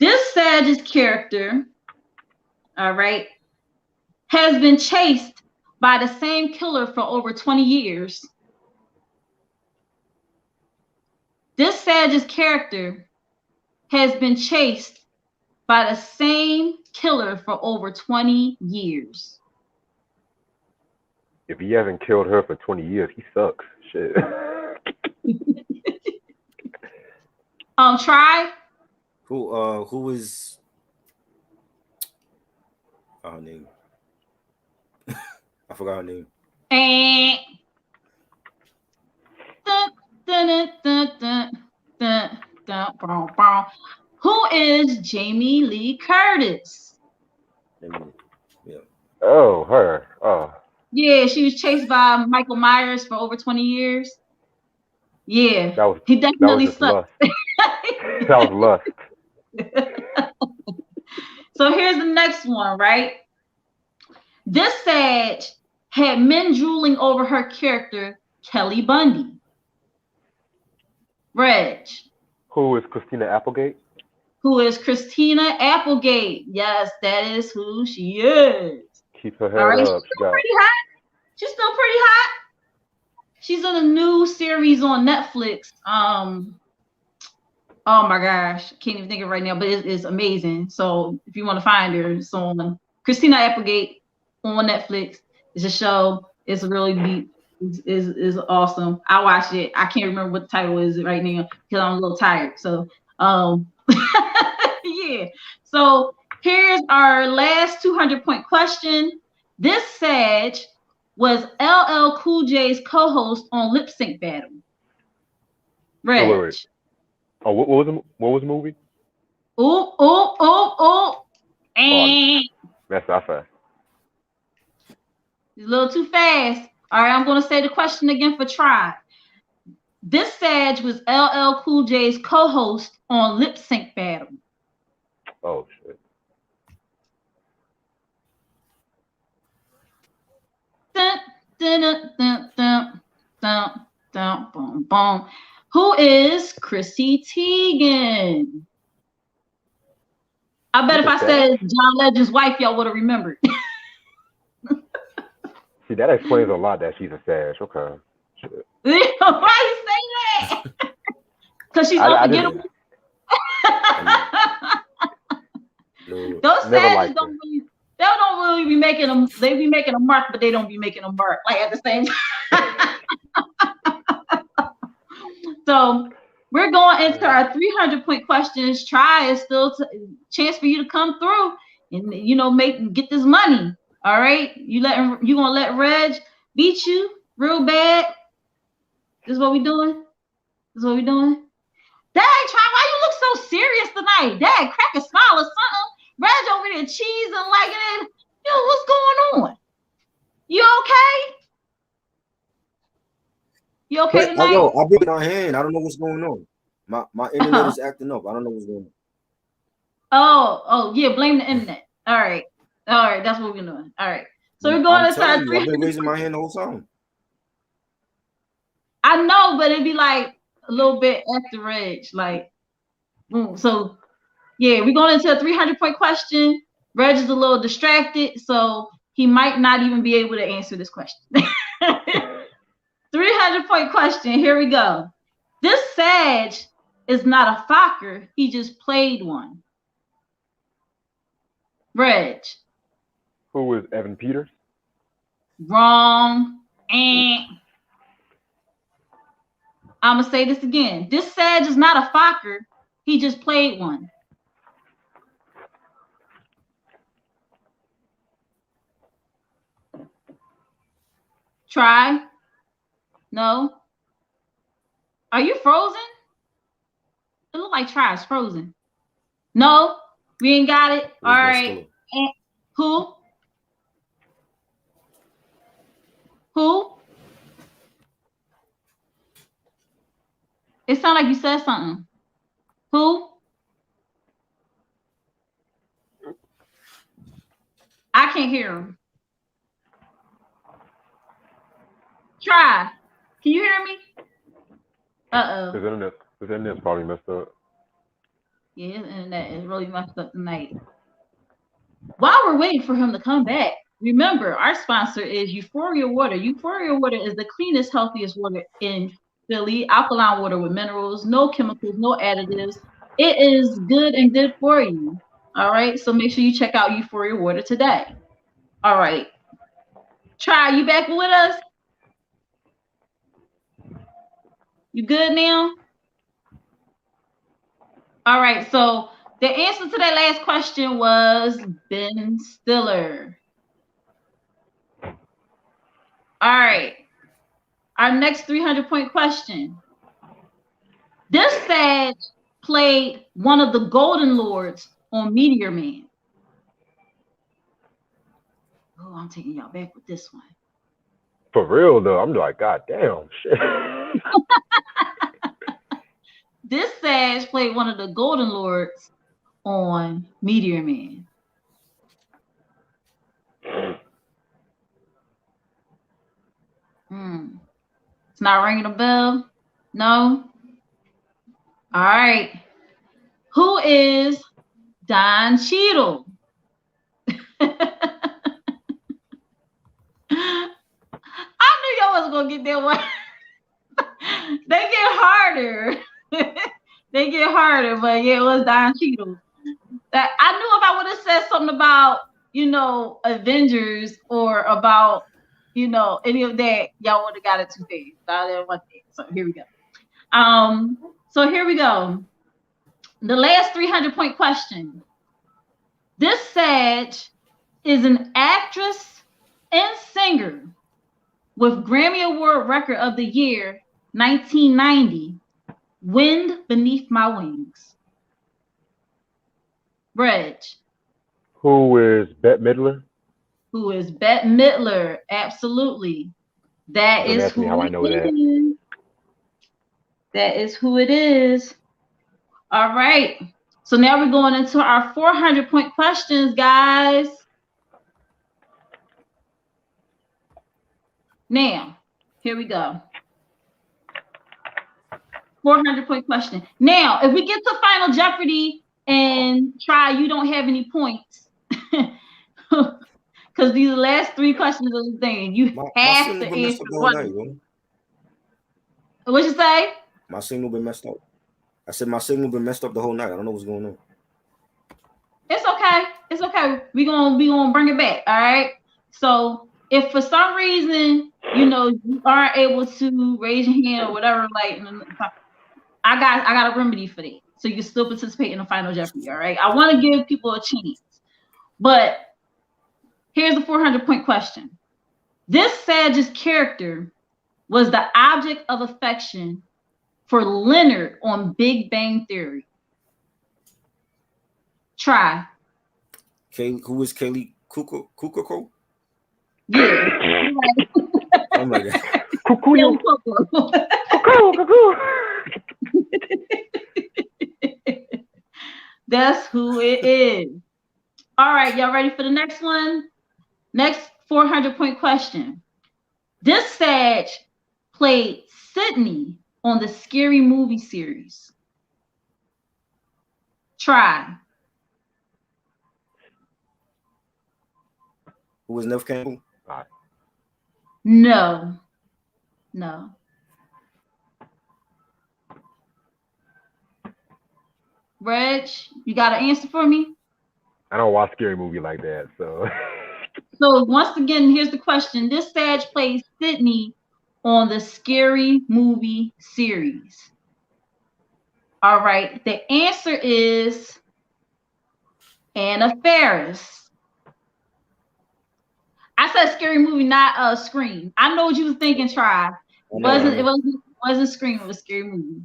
This Sag's character, all right, has been chased by the same killer for over 20 years. This Sag's character has been chased by the same killer for over 20 years. If he hasn't killed her for 20 years, he sucks. Shit. Try. Who is her name? I forgot her name. Dun, dun, dun, dun, dun, bow, bow. Who is Jamie Lee Curtis? Oh, her. Oh, Yeah, she was chased by Michael Myers for over 20 years. Yeah, he that was definitely just sucked. lust. That was lust. So here's the next one, right? This Sag had men drooling over her character, Kelly Bundy. Reg. Who is Christina Applegate? Who is Christina Applegate? Yes, that is who she is. Keep her All head right, she's up. still pretty hot. She's still pretty hot. She's in a new series on Netflix. Oh my gosh, can't even think of it right now, but it's amazing. So if you want to find her, it's on Christina Applegate on Netflix. It's a show. It's really deep. Is awesome. I watched it. I can't remember what the title is right now because I'm a little tired. So yeah. So here's our last 200-point question. This Sag was LL Cool J's co-host on Lip Sync Battle. Reg. Wait. Oh, what was the movie? That's not fast. It's a little too fast. All right, I'm going to say the question again for try. This Sag was LL Cool J's co-host on Lip Sync Battle. Oh, shit. Dun, dun, dun, dun, dun, dun, dun, boom, boom. Who is Chrissy Teigen? I bet if I said John Legend's wife, y'all would have remembered. See, that explains a lot that she's a Sag. Okay. Shit. Why you say that? Because she's unforgettable. Those Sags don't really, they don't really be making them. They be making a mark, but they don't be making a mark like at the same time. So we're going into our 300-point questions. Try is still a chance for you to come through and get this money. All right, you gonna let Reg beat you real bad? This is what we doing. Dad, Try, why you look so serious tonight? Dad, crack a smile or something. Reg over there cheesing like it. What's going on? You okay? You okay tonight? I'll be in my hand. I don't know what's going on. My internet is acting up. I don't know what's going on. Oh, yeah, blame the internet. All right, that's what we're doing. All right, so we're going to start. I've been raising my hand the whole time. I know, but it'd be like a little bit after Reg, like, so yeah, we're going into a 300-point question. Reg is a little distracted, so he might not even be able to answer this question. 300-point question. Here we go. This Sag is not a Fokker. He just played one. Reg. Who is Evan Peters? Wrong. I'm going to say this again. This Sag is not a Fokker. He just played one. Try. No. Are you frozen? It look like Try is frozen. No, we ain't got it. All right. And who? It sounded like you said something. Who? I can't hear him. Try. Can you hear me? His internet's probably messed up. Yeah, his internet is really messed up tonight. While we're waiting for him to come back, remember our sponsor is Euphoria Water. Euphoria Water is the cleanest, healthiest water in Philly. Alkaline water with minerals, no chemicals, no additives. It is good and good for you. All right, so make sure you check out Euphoria Water today. All right. Try, you back with us? You good now? All right, so the answer to that last question was Ben Stiller. All right, our next 300-point question. This Sag played one of the Golden Lords on Meteor Man. Oh, I'm taking y'all back with this one. For real though, I'm like, God damn, shit. This Sag played one of the Golden Lords on Meteor Man. It's not ringing a bell? No? All right. Who is Don Cheadle? I knew y'all wasn't gonna get that one. They get harder. They get harder, but yeah, it was Don Cheadle. That I knew if I would have said something about, Avengers or about, any of that, y'all would have got it too fast. I didn't want that. So here we go. The last 300-point question. This Sag is an actress and singer with Grammy Award record of the year 1990, Wind Beneath My Wings. Reg. Who is Bette Midler? Who is Bette Midler? Absolutely. That Don't is ask me who how I it know that. is. That is who it is. All right. So now we're going into our 400-point questions, guys. Now, here we go. 400-point question. Now, if we get to Final Jeopardy and try, you don't have any points. Because these last three questions are the thing. You have to answer one. What'd you say? My signal been messed up. I said my signal been messed up the whole night. I don't know what's going on. It's okay. It's okay. We gonna bring it back. All right. So if for some reason you aren't able to raise your hand or whatever, like I got a remedy for that. So you can still participate in the Final Jeopardy. All right. I want to give people a chance, but here's the 400-point question. This Sag's character was the object of affection for Leonard on Big Bang Theory. Try. Who is Kaylee Cuoco? Yeah. Oh my God. That's who it is. All right, y'all ready for the next one? Next 400-point question. This Sag played Sydney on the Scary Movie series. Try. Who was Nev Campbell? No. Reg, you got an answer for me? I don't watch scary movie like that, so. So once again, here's the question. This Sag plays Sydney on the Scary Movie series. All right. The answer is Anna Faris. I said Scary Movie, not Scream. I know what you was thinking. Try. It wasn't Scream. It was Scary Movie.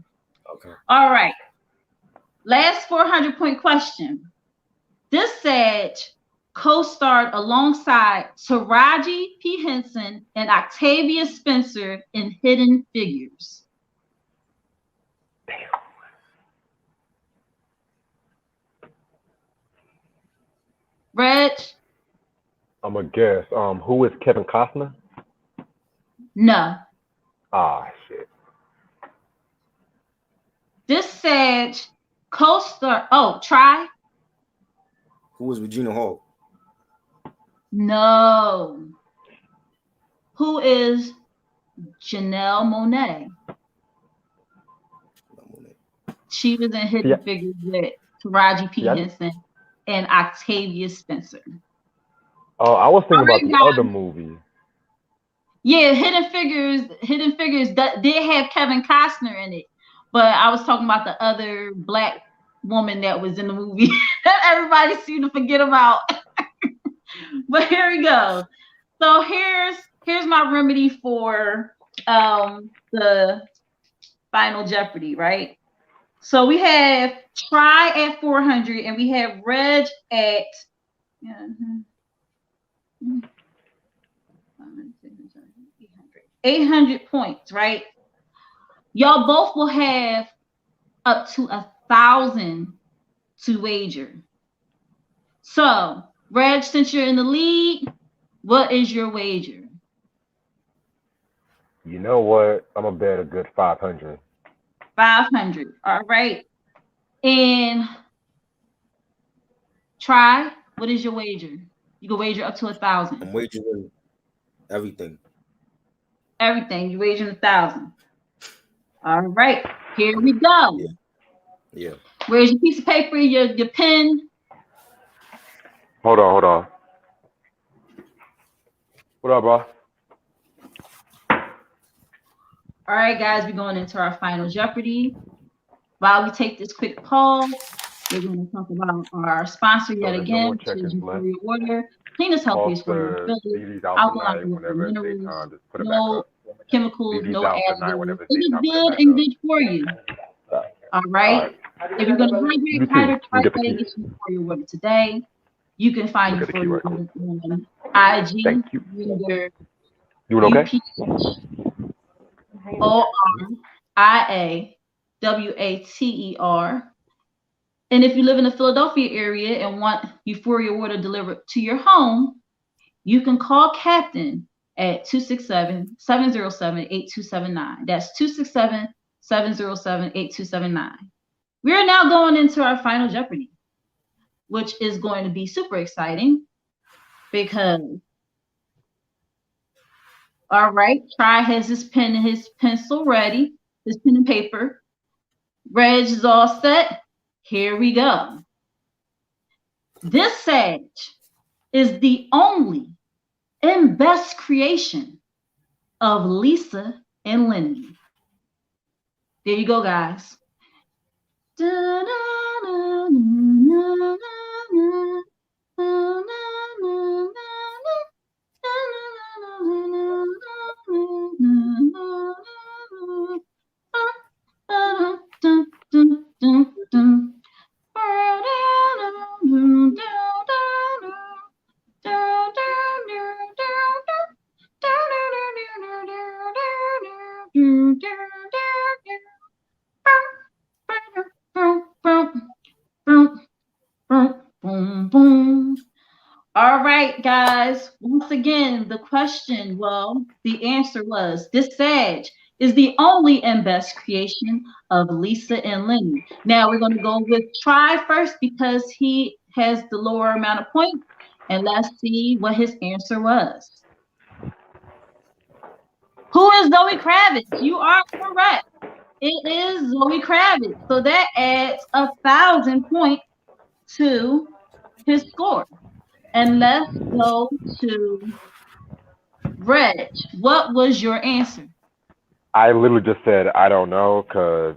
Okay. All right. Last 400-point question. This Sag co-starred alongside Taraji P. Henson and Octavia Spencer in Hidden Figures. Damn. Reg? I'm a guess. Who is Kevin Costner? No. Ah, shit. This Sag co-star. Oh, try. Who was Regina Hall? No. Who is Janelle Monáe? She was in Hidden Figures with Taraji P. Henson and Octavia Spencer. Oh, I was thinking about the other movie. Yeah, Hidden Figures did have Kevin Costner in it, but I was talking about the other black woman that was in the movie that everybody seemed to forget about. But here we go. So here's my remedy for the Final Jeopardy, right? So we have Try at 400, and we have Reg at 800 points, right? Y'all both will have up to 1,000 to wager. So, Reg, since you're in the lead, what is your wager? You know what? I'm gonna bet a good 500. 500. All right. And Try, what is your wager? You can wager up to 1,000. I'm wagering everything. Everything. You wagering 1,000. All right. Here we go. Yeah. Where's your piece of paper, your pen? Hold on. What up, bro? All right, guys, we're going into our final Jeopardy. While we take this quick pause, we're going to talk about our sponsor yet again, which is Euphoria Water. Cleanest, healthiest water in Philly. Alkaline with minerals, no chemicals, no additives. It is good and good for you. All right. If you're going to hydrate, try to get some Euphoria Water today. You can find Euphoria Water on IG. You okay? ORIAWATER. And if you live in the Philadelphia area and want Euphoria Water delivered to your home, you can call Captain at 267-707-8279. That's 267-707-8279. We are now going into our final Jeopardy, which is going to be super exciting because, all right, Try has his pen and his pencil ready, his pen and paper. Reg is all set. Here we go. This sage is the only and best creation of Lisa and Lenny. There you go, guys. All right, guys. Once again, the question, the answer was this sage is the only and best creation of Lisa and Lenny. Now we're going to go with Try first because he has the lower amount of points, and let's see what his answer was. Who is Zoe Kravitz? You are correct. It is Zoe Kravitz. So that adds 1,000 points to his score. And let's go to Reg. What was your answer? I literally just said I don't know because,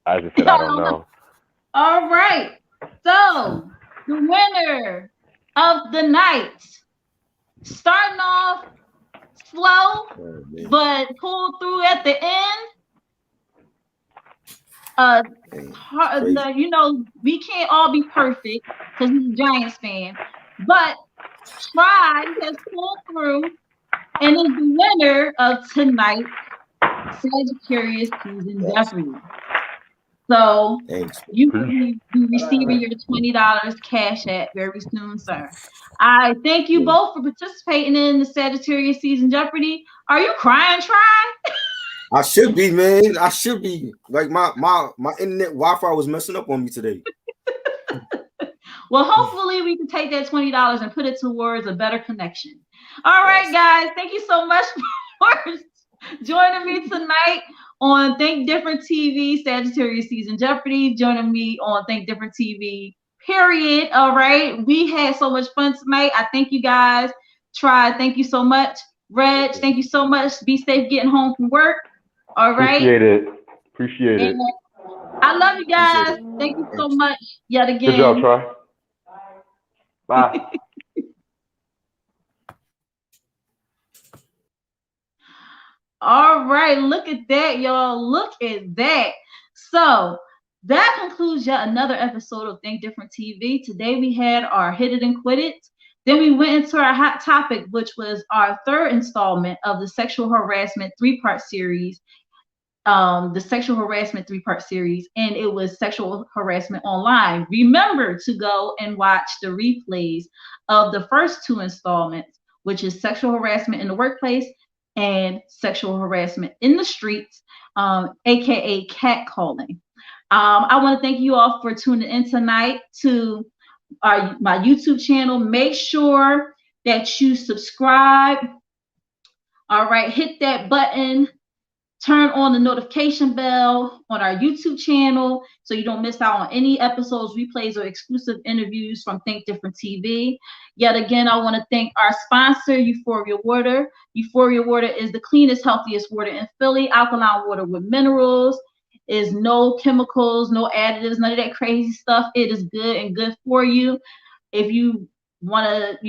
I just said I don't know. All right. So the winner of the night, starting off slow, but pulled through at the end. You know, we can't all be perfect because he's a Giants fan, but Try has pulled through and is the winner of tonight's Sagittarius season Jeopardy. So you will be receiving your $20 cash at very soon, sir. I thank you both for participating in the Sagittarius season Jeopardy. Are you crying, Try? I should be, man. I should be. Like my internet Wi-Fi was messing up on me today. Well, hopefully we can take that $20 and put it towards a better connection. All right, guys. Thank you so much for joining me tonight on Think Different TV, Sagittarius Season Jeopardy. Joining me on Think Different TV, period. All right. We had so much fun tonight. I thank you guys. Try. Thank you so much. Reg, thank you so much. Be safe getting home from work. All right. Appreciate it. I love you guys. Thank you so much yet again. Good job, Try. Bye. All right, look at that, y'all. Look at that. So that concludes yet another episode of Think Different TV. Today we had our Hit It and Quit It. Then we went into our hot topic, which was our third installment of the sexual harassment three-part series. And it was sexual harassment online. Remember to go and watch the replays of the first two installments, which is sexual harassment in the workplace and sexual harassment in the streets, aka catcalling. I want to thank you all for tuning in tonight to my YouTube channel. Make sure that you subscribe. All right, hit that button. Turn on the notification bell on our YouTube channel so you don't miss out on any episodes, replays, or exclusive interviews from Think Different TV. Yet again, I want to thank our sponsor, Euphoria Water. Euphoria Water is the cleanest, healthiest water in Philly. Alkaline water with minerals. Is no chemicals, no additives, none of that crazy stuff. It is good and good for you. If you want to,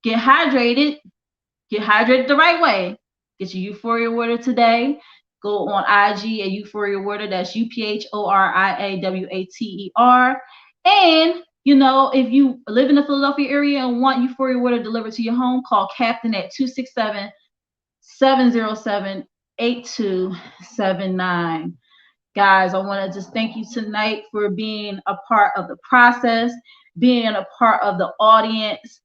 get hydrated the right way. Get your Euphoria Water today. Go on IG at Euphoria Water. That's UPHORIAWATER. And, if you live in the Philadelphia area and want Euphoria Water delivered to your home, call Captain at 267-707-8279. Guys, I want to just thank you tonight for being a part of the process, being a part of the audience,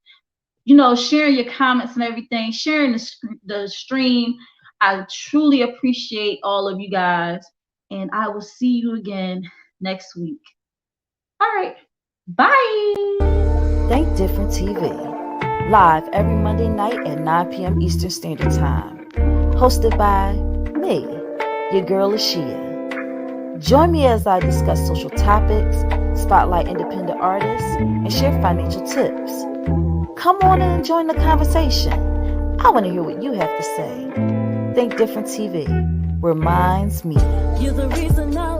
sharing your comments and everything, sharing the stream. I truly appreciate all of you guys, and I will see you again next week. All right, bye. Think Different TV, live every Monday night at 9 p.m. Eastern Standard Time. Hosted by me, your girl Ashia. Join me as I discuss social topics, spotlight independent artists, and share financial tips. Come on and join the conversation. I want to hear what you have to say. Think Different TV, where minds meet. You're the reason I